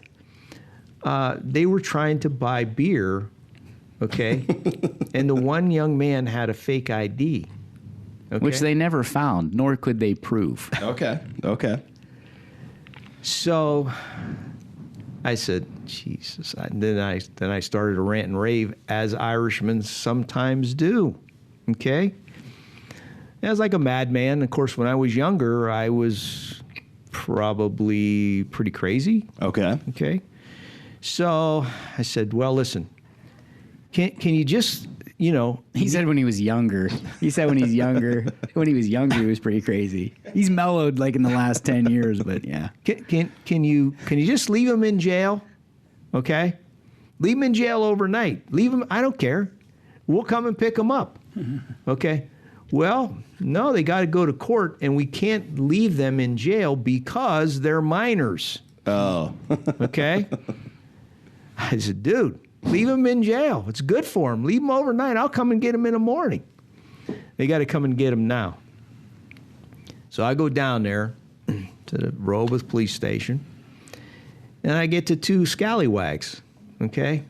They were trying to buy beer, okay? And the one young man had a fake ID. Okay? Which they never found, nor could they prove. Okay. So I said, Jesus. Then I started to rant and rave, as Irishmen sometimes do. Okay? I was like a madman. Of course, when I was younger, I was probably pretty crazy. Okay. Okay? So I said, well, listen, can you just, He said when he was younger. He said when he's younger. When he was younger, he was pretty crazy. He's mellowed like in the last 10 years, but yeah. Can you just leave him in jail? Okay? Leave him in jail overnight. Leave him, I don't care. We'll come and pick him up. Okay? Well, no, they got to go to court, and we can't leave them in jail because they're minors. Oh. Okay? I said, dude, leave them in jail. It's good for them. Leave them overnight. I'll come and get them in the morning. They got to come and get them now. So I go down there to the Rehoboth police station, and I get to two scallywags, okay?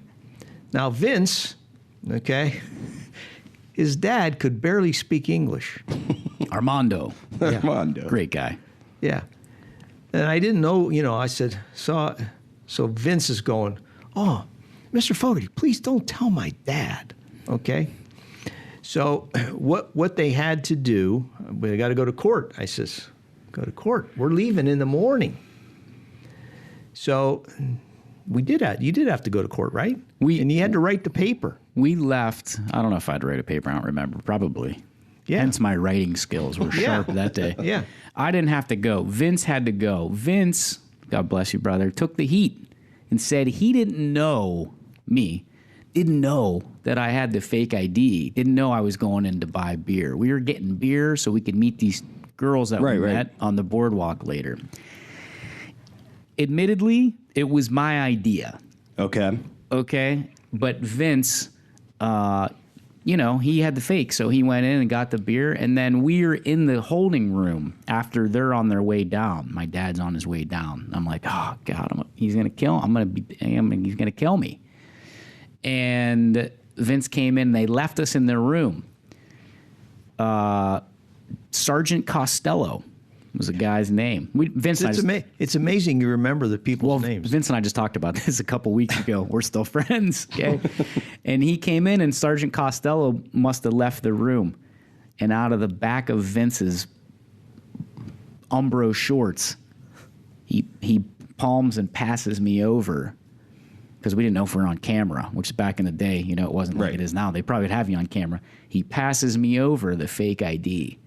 Now, Vince, okay, his dad could barely speak English. Armando. Armando. Great guy. Yeah. And I didn't know, I said, so Vince is going, oh, Mr. Fogarty, please don't tell my dad, okay? So what they had to do, they got to go to court. I says, go to court. We're leaving in the morning. So you did have to go to court, right? And you had to write the paper. We left. I don't know if I had to write a paper. I don't remember. Probably. Yeah. Hence my writing skills were sharp that day. Yeah. I didn't have to go. Vince had to go. Vince, God bless you, brother, took the heat and said he didn't know that I had the fake ID, didn't know I was going in to buy beer. We were getting beer so we could meet these girls that we met on the boardwalk later. Admittedly, it was my idea. Okay? But Vince, he had the fake, so he went in and got the beer, and then we're in the holding room after they're on their way down. My dad's on his way down. I'm like, oh God, he's gonna kill me. And Vince came in. They left us in their room. Sergeant Costello was the guy's name. It's amazing you remember the people's names. Vince and I just talked about this a couple weeks ago. We're still friends, okay? And he came in, and Sergeant Costello must have left the room. And out of the back of Vince's Umbro shorts, he palms and passes me over, because we didn't know if we were on camera, which back in the day, it wasn't like it is now. They probably would have you on camera. He passes me over the fake ID.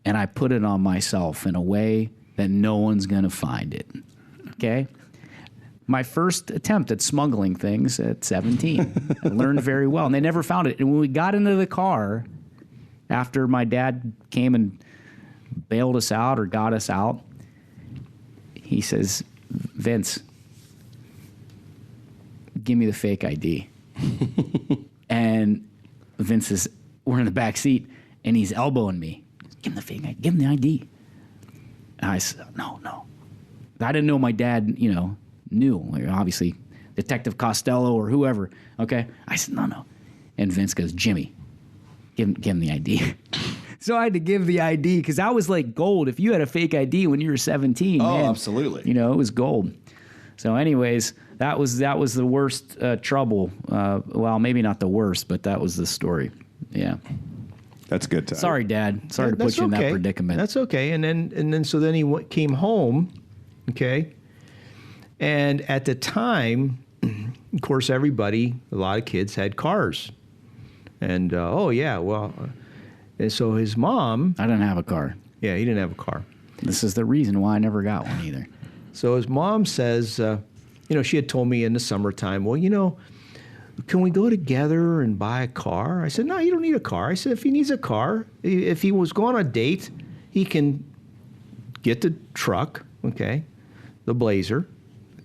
And I put it on myself in a way that no one's going to find it. Okay? My first attempt at smuggling things at 17. I learned very well. And they never found it. And when we got into the car, after my dad came and bailed us out or got us out, he says, Vince, give me the fake ID. And Vince is, we're in the back seat, and he's elbowing me. Give him the fake ID. Give him the ID. And I said, no. I didn't know my dad, knew. Obviously, Detective Costello or whoever. Okay? I said, no. And Vince goes, Jimmy, give him the ID. So I had to give the ID, because I was like gold. If you had a fake ID when you were 17, man, absolutely. It was gold. So anyways, that was the worst trouble. Well, maybe not the worst, but that was the story. Yeah. That's good time. Sorry, Dad. Sorry to put you in that predicament. That's okay. And then he came home, okay? And at the time, of course, a lot of kids had cars. And, and so his mom... I didn't have a car. Yeah, he didn't have a car. This is the reason why I never got one either. So his mom says, she had told me in the summertime, well, can we go together and buy a car? I said, no, you don't need a car. I said, if he needs a car, if he was going on a date, he can get the truck, okay, the Blazer.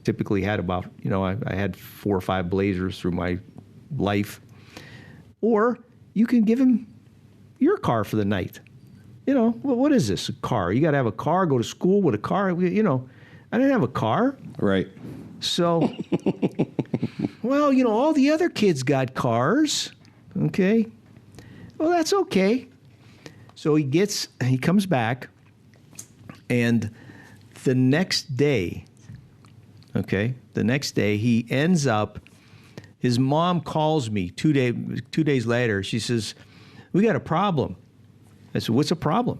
Typically had about, I had 4 or 5 Blazers through my life. Or you can give him your car for the night. What is this, a car? You got to have a car, go to school with a car. I didn't have a car. Right. So, well, all the other kids got cars, okay? Well, that's okay. So he comes back, and The next day, he ends up, his mom calls me 2 days later. She says, "We got a problem." I said, "What's a problem?"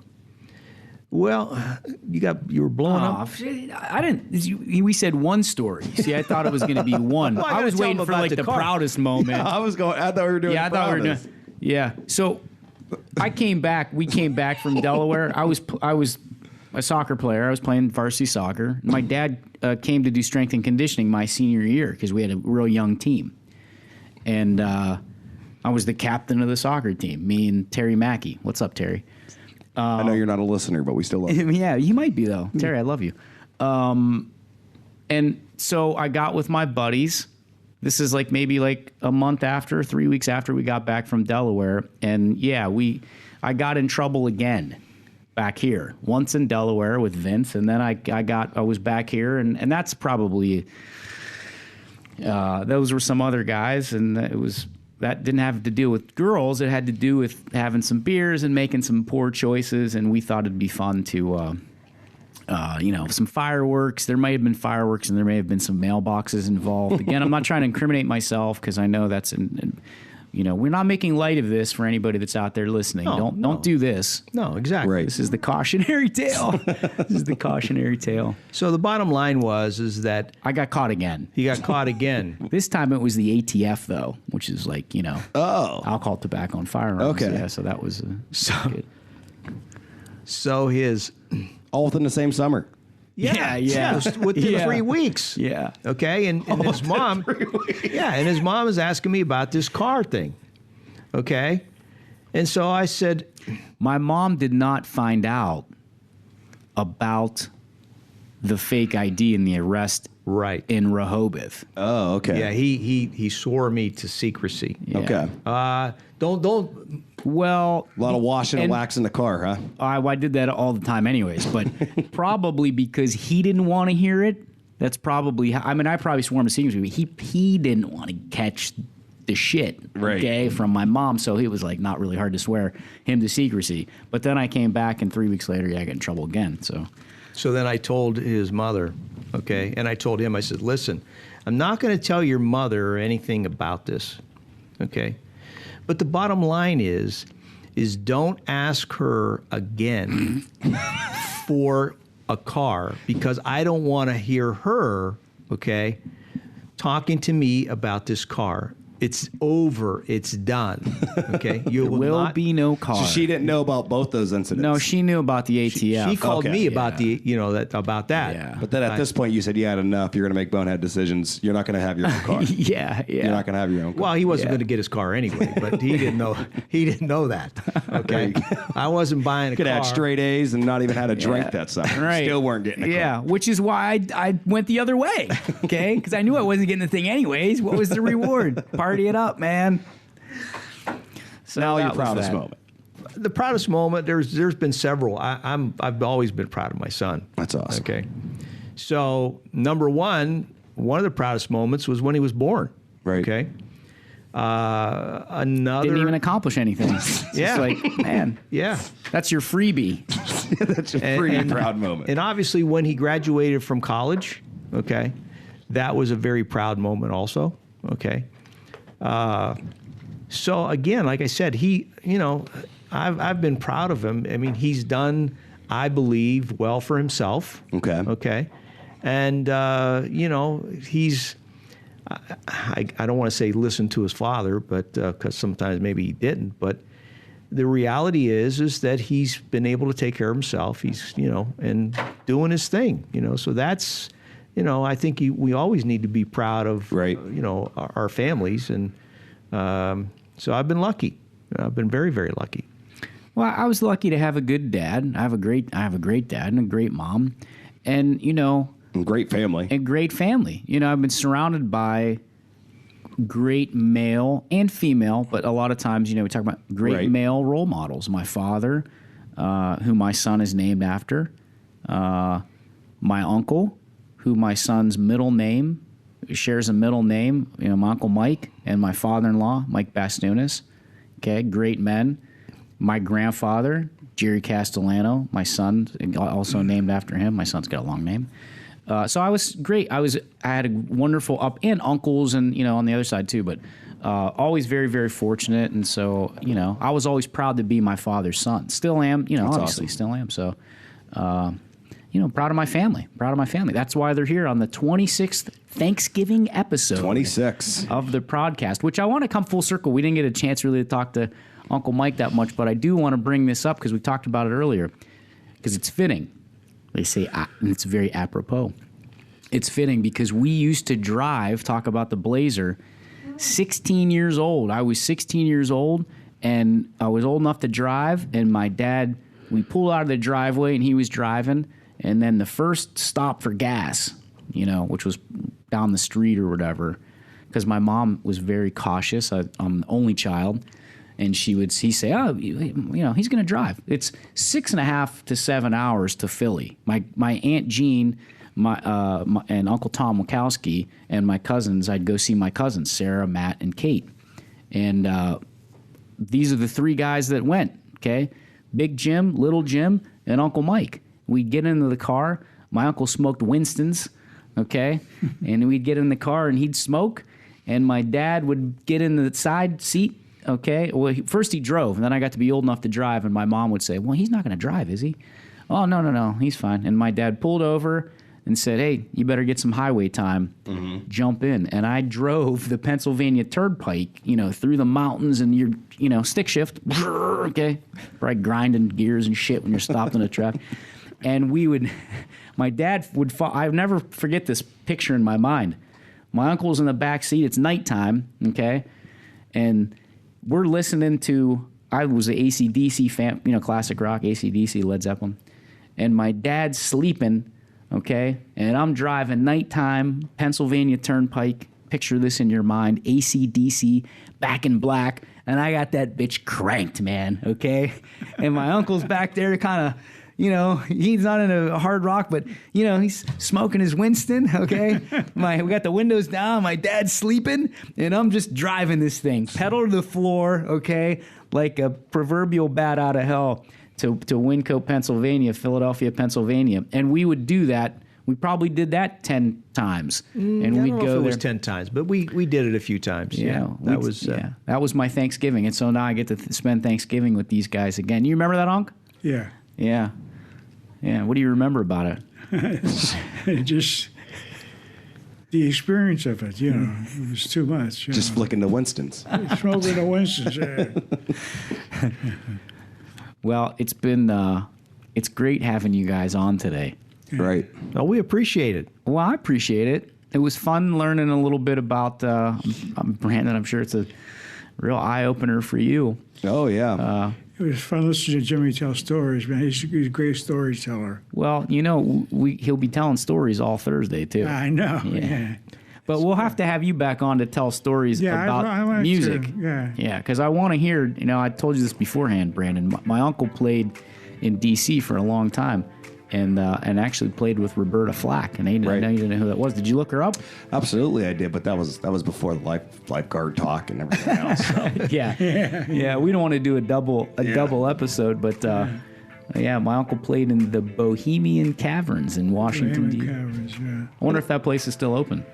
"Well, you were blowing up." I didn't. We said one story. See, I thought it was going to be one. Well, I was gotta tell waiting them for about like the the car. proudest moment. I thought we were doing. Yeah, I thought we were doing. Yeah. So I came back. We came back from Delaware. I was a soccer player. I was playing varsity soccer. My dad came to do strength and conditioning my senior year because we had a real young team, and I was the captain of the soccer team. Me and Terry Mackey. What's up, Terry? I know you're not a listener, but we still love you. Yeah, you might be though, Terry. I love you. And so I got with my buddies. This is like maybe like a month after, 3 weeks after we got back from Delaware, and yeah, I got in trouble again back here. Once in Delaware with Vince, and then I was back here, and that's probably those were some other guys, and that didn't have to do with girls. It had to do with having some beers and making some poor choices, and we thought it'd be fun to some fireworks. There may have been fireworks, and there may have been some mailboxes involved. Again, I'm not trying to incriminate myself because I know that's we're not making light of this for anybody that's out there listening. No, Don't do this. No, exactly. Right. This is the cautionary tale. This is the cautionary tale. So the bottom line is that I got caught again. he got caught again. This time it was the ATF though, which is like alcohol, tobacco, and firearms. Okay. Yeah, so that was good. So his All within the same summer. Yeah. within Yeah. 3 weeks. Yeah. Okay, and his mom. Yeah, and his mom is asking me about this car thing. Okay, and so I said, My mom did not find out about the fake ID and the arrest right. in Rehoboth. Oh, okay. Yeah, he swore me to secrecy. Yeah. Okay. Don't. Well, A lot of washing and wax in the car, huh? I did that all the time anyways, but probably because he didn't want to hear it. That's probably I probably swore him to secrecy. He didn't want to catch the shit, Right. okay, from my mom, so it was like not really hard to swear him to secrecy. But then I came back, and 3 weeks later, I got in trouble again. So then I told his mother, okay, and I told him, I said, listen, I'm not going to tell your mother anything about this, okay? But the bottom line is don't ask her again for a car because I don't want to hear her, okay, talking to me about this car. It's over. It's done. Okay, There will be no car. So she didn't know about both those incidents. No, she knew about the ATF. She called Okay. me about about that. Yeah. But then at this point, you said you had enough. You're going to make bonehead decisions. You're not going to have your own car. Yeah. You're not going to have your own car. Well, he wasn't Yeah. going to get his car anyway, but he didn't know. He didn't know that. Okay, I wasn't buying a could car. have had straight A's and not even had a drink Yeah. that summer. Right. Still weren't getting a car. Yeah, which is why I went the other way, okay? Because I knew I wasn't getting the thing anyways. What was the reward? Party it up, man. So Now your that was proudest that. moment. The proudest moment. There's been several. I've always been proud of my son. That's awesome. Okay, so number one of the proudest moments was when he was born. Right. Okay. Another. Didn't even accomplish anything. It's Yeah. just like, man, Yeah. that's your freebie. That's a pretty proud moment. And obviously, when he graduated from college, okay, that was a very proud moment also. Okay. So again, like I said, I've been proud of him. I mean, he's done, I believe, well for himself. Okay. Okay. And, he's, I don't want to say listen to his father, but because sometimes maybe he didn't. But the reality is that he's been able to take care of himself. He's, and doing his thing, So that's, I think we always need to be proud of, Right. Our families. And so I've been lucky. I've been very, very lucky. Well, I was lucky to have a good dad. I have a great dad and a great mom, and Great family. a great family. I've been surrounded by great male and female, but a lot of times, we talk about great Right. male role models. My father, who my son is named after, my uncle, who my son's middle name shares a middle name, my Uncle Mike, and my father-in-law, Mike Bastunas. Okay, great men. My grandfather, Jerry Castellano, my son, also named after him. My son's got a long name. So I was great. I had a wonderful and uncles and, on the other side too, but always very, very fortunate. And so, I was always proud to be my father's son. Still am, obviously awesome. still am. So, proud of my family. That's why they're here on the 26th Thanksgiving episode. 26 of the podcast, which I want to come full circle. We didn't get a chance really to talk to Uncle Mike that much, but I do want to bring this up because we talked about it earlier because it's fitting. They say, and it's very apropos. It's fitting because we used to drive, talk about the Blazer, 16 years old. I was 16 years old, and I was old enough to drive, and my dad, we pulled out of the driveway, and he was driving, and then the first stop for gas, which was down the street or whatever, because my mom was very cautious. I'm the only child. And he'd say, he's going to drive. It's 6.5 to 7 hours to Philly. My Aunt Jean, and Uncle Tom Wachowski, and my cousins, I'd go see my cousins, Sarah, Matt, and Kate. And these are the three guys that went, okay? Big Jim, Little Jim, and Uncle Mike. We'd get into the car. My uncle smoked Winston's, okay? And we'd get in the car, and he'd smoke. And my dad would get in the side seat. Okay. Well, first he drove, and then I got to be old enough to drive, and my mom would say, "Well, he's not going to drive, is he?" "Oh, no, he's fine." And my dad pulled over and said, "Hey, you better get some highway time. Jump in." And I drove the Pennsylvania Turnpike, through the mountains, and you're, stick shift, okay, right, grinding gears and shit when you're stopped in a traffic. And my dad would fall. I'll never forget this picture in my mind. My uncle's in the back seat. It's nighttime, okay, and we're listening to, I was an AC/DC fan, classic rock, AC/DC, Led Zeppelin. And my dad's sleeping, okay? And I'm driving nighttime, Pennsylvania Turnpike. Picture this in your mind, AC/DC, Back in Black. And I got that bitch cranked, man, okay? And my uncle's back there kind of, he's not in a hard rock, but, he's smoking his Winston, okay? We got the windows down, my dad's sleeping, and I'm just driving this thing, pedal to the floor, okay, like a proverbial bat out of hell to Wyncote, Pennsylvania, Philadelphia, Pennsylvania. And we would do that. We probably did that 10 times. And I we'd don't know go if it there. was 10 times, but we did it a few times. Yeah, that was my Thanksgiving. And so now I get to spend Thanksgiving with these guys again. You remember that, Unc? Yeah. Yeah. Yeah. What do you remember about it? Just the experience of it, it was too much. just flicking the Winstons. Smoking the Winston's. Yeah. Well, it's been it's great having you guys on today. Right. Well, we appreciate it. Well, I appreciate it. It was fun learning a little bit about Brandon. I'm sure it's a real eye opener for you. Oh, yeah. It was fun listening to Jimmy tell stories, man. He's a great storyteller. Well, he'll be telling stories all Thursday too. I know. Yeah. But we'll have to have you back on to tell stories about I like music. to, Yeah, because I want to hear, I told you this beforehand, Brandon. My uncle played in D.C. for a long time and actually played with Roberta Flack. And I didn't know who that was. Did you look her up? Absolutely, I did. But that was before the lifeguard talk and everything else. So. Yeah. We don't want to do a double episode, but my uncle played in the Bohemian Caverns in Washington, D.C. I wonder if that place is still open.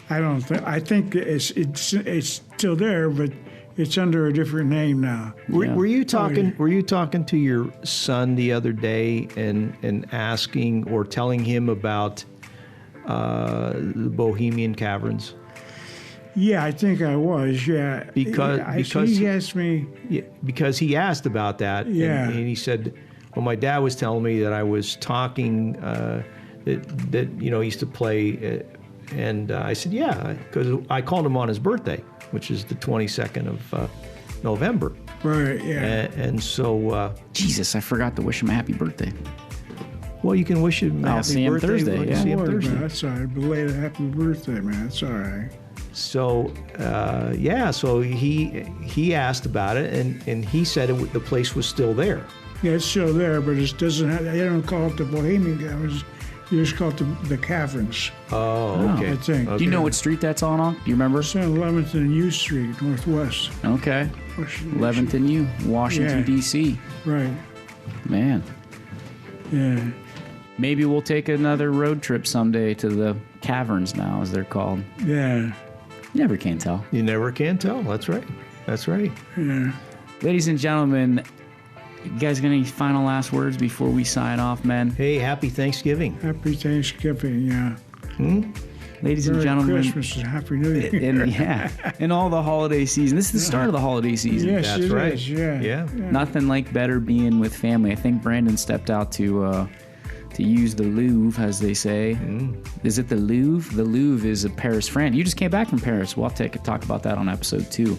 I don't think. I think it's still there, but it's under a different name now. Were you talking? Were you talking to your son the other day and asking or telling him about the Bohemian Caverns? Yeah, I think I was. Yeah, because he asked me. Yeah, because he asked about that. Yeah, and he said, "Well, my dad was telling me that I was talking that he used to play." And I said, yeah, because I called him on his birthday, which is the 22nd of November. Right, yeah. And so... Jesus, I forgot to wish him a happy birthday. Well, you can wish him a happy birthday. Thursday. Yeah. See him Thursday. Man, that's all right. Belated happy birthday, man. That's all right. So, so he asked about it, and he said the place was still there. Yeah, it's still there, but it doesn't have... They don't call it the Bohemian Caverns. You just call it the Caverns. Oh, okay. I think. Do you know what street that's on? Do you remember? It's on 11th and U Street, Northwest. Okay. Washington, 11th and U, Washington, D.C. Right. Man. Yeah. Maybe we'll take another road trip someday to the caverns now, as they're called. Yeah. Never can tell. You never can tell. That's right. That's right. Yeah. Ladies and gentlemen, you guys got any final last words before we sign off, man? Hey, happy Thanksgiving. Happy Thanksgiving, yeah. Ladies and Merry gentlemen. Christmas and Happy New Year. And all the holiday season. This is the start of the holiday season. Yes, That's it right. is, yeah. Nothing like better being with family. I think Brandon stepped out to use the Louvre, as they say. Is it the Louvre? The Louvre is Paris, France. You just came back from Paris. We'll have to talk about that on episode 2.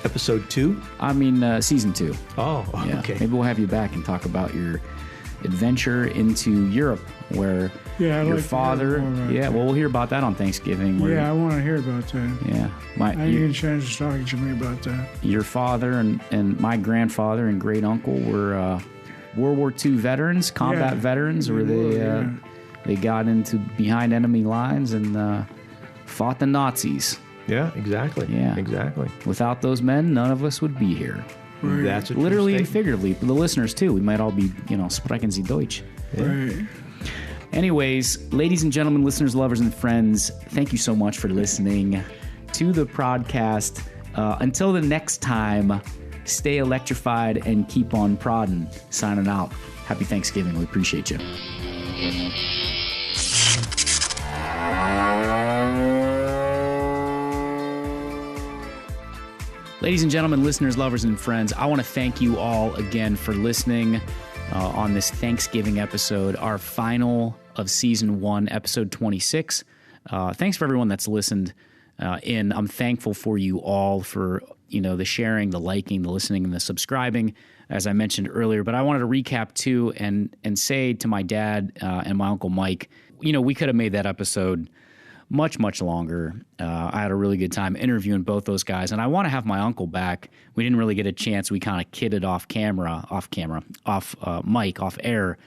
Episode 2? I mean, season 2. Oh, Yeah. okay. Maybe we'll have you back and talk about your adventure into Europe, where Yeah, I'd your like to father. hear more about Yeah, that. well, we'll hear about that on Thanksgiving. where- Yeah, I want to hear about that. Yeah. I didn't get a chance to talk to me about that. Your father and my grandfather and great uncle were World War II veterans, combat Yeah, veterans, where they they were, yeah. they got into behind enemy lines and fought the Nazis. Yeah, exactly. Yeah. Exactly. Without those men, none of us would be here. That's a true Literally and statement. figuratively. The listeners too. We might all be, sprechen Sie Deutsch. Right. Anyways, ladies and gentlemen, listeners, lovers, and friends, thank you so much for listening to the podcast. Until the next time, stay electrified and keep on prodding. Signing out. Happy Thanksgiving. We appreciate you. Ladies and gentlemen, listeners, lovers, and friends, I want to thank you all again for listening on this Thanksgiving episode, our final of season 1, episode 26. Thanks for everyone that's listened in. I'm thankful for you all for, the sharing, the liking, the listening, and the subscribing, as I mentioned earlier. But I wanted to recap too and say to my dad and my Uncle Mike, we could have made that episode much, much longer. I had a really good time interviewing both those guys, and I want to have my uncle back. We didn't really get a chance. We kind of kidded off mic, off air,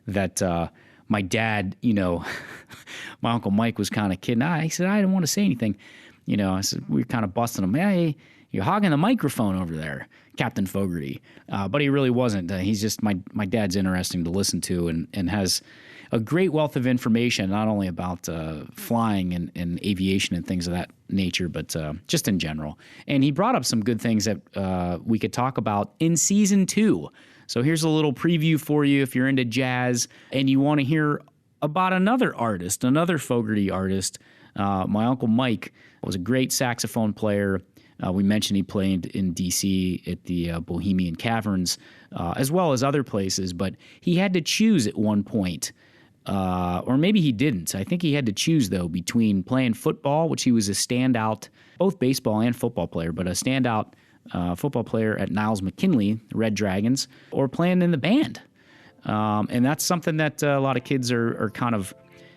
that my dad, my Uncle Mike was kind of kidding. He said, I didn't want to say anything. I said, we were kind of busting him. Hey, you're hogging the microphone over there, Captain Fogarty. But he really wasn't. He's just, my dad's interesting to listen to and has a great wealth of information, not only about flying and aviation and things of that nature, but just in general. And he brought up some good things that we could talk about in season 2. So here's a little preview for you if you're into jazz and you want to hear about another artist, another Fogarty artist. My Uncle Mike was a great saxophone player. We mentioned he played in D.C. at the Bohemian Caverns, as well as other places, but he had to choose at one point. Or maybe he didn't. I think he had to choose, though, between playing football, which he was a standout, both baseball and football player, but a standout football player at Niles McKinley, the Red Dragons, or playing in the band. And that's something that a lot of kids are kind of,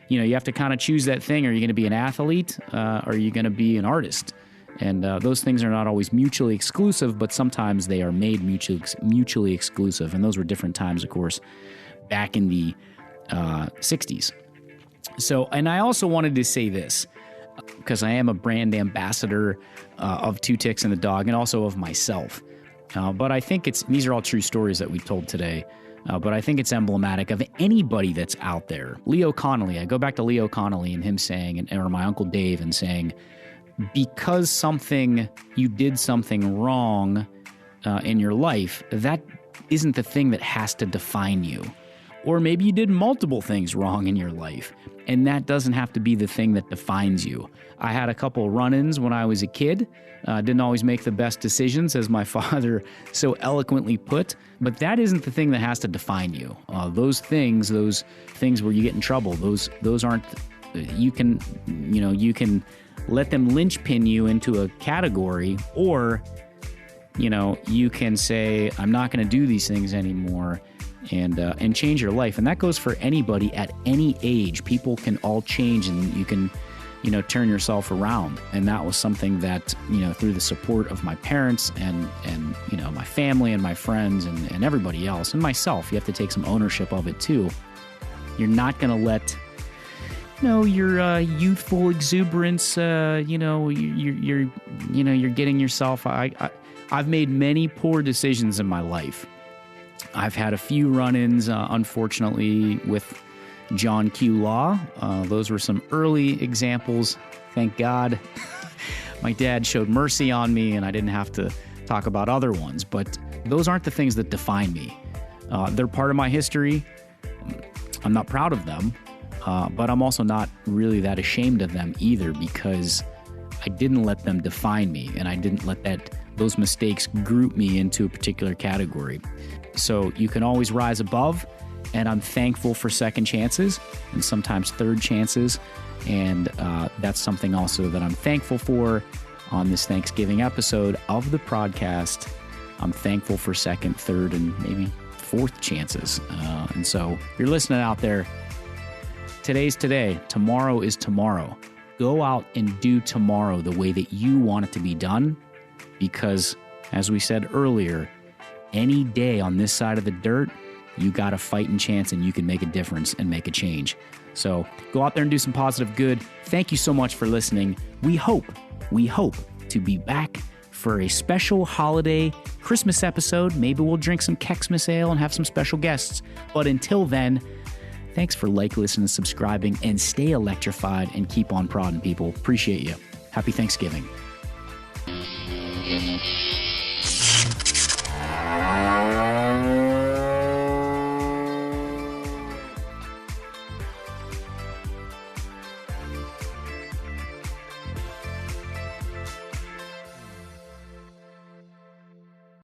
you have to kind of choose that thing. Are you going to be an athlete? Are you going to be an artist? And those things are not always mutually exclusive, but sometimes they are made mutually exclusive. And those were different times, of course, back in the 60s. So, and I also wanted to say this, because I am a brand ambassador of Two Ticks and the Dog, and also of myself. But I think these are all true stories that we told today. But I think it's emblematic of anybody that's out there. Leo Connolly, I go back to Leo Connolly and him saying, or my Uncle Dave, and saying, because you did something wrong in your life, that isn't the thing that has to define you. Or maybe you did multiple things wrong in your life, and that doesn't have to be the thing that defines you. I had a couple run-ins when I was a kid. Didn't always make the best decisions, as my father so eloquently put, but that isn't the thing that has to define you. Those things where you get in trouble, those aren't, you can let them linchpin you into a category, or, you can say, I'm not going to do these things anymore, and change your life. And that goes for anybody at any age. People can all change, and you can, turn yourself around. And that was something that, through the support of my parents and my family and my friends and everybody else and myself, you have to take some ownership of it too. You're not going to let, your youthful exuberance, you're getting yourself. I've made many poor decisions in my life. I've had a few run-ins, unfortunately, with John Q. Law. Those were some early examples. Thank God. My dad showed mercy on me, and I didn't have to talk about other ones. But those aren't the things that define me. They're part of my history. I'm not proud of them, but I'm also not really that ashamed of them either, because I didn't let them define me, and I didn't let those mistakes group me into a particular category. So you can always rise above, and I'm thankful for second chances and sometimes third chances, and that's something also that I'm thankful for on this Thanksgiving episode of the podcast. I'm thankful for second, third, and maybe fourth chances. And so if you're listening out there, today's today, tomorrow is tomorrow. Go out and do tomorrow the way that you want it to be done, because as we said earlier, any day on this side of the dirt, you got a fighting chance and you can make a difference and make a change. So go out there and do some positive good. Thank you so much for listening. We hope to be back for a special holiday Christmas episode. Maybe we'll drink some Kexmas ale and have some special guests. But until then, thanks for listening, subscribing, and stay electrified and keep on prodding, people. Appreciate you. Happy Thanksgiving.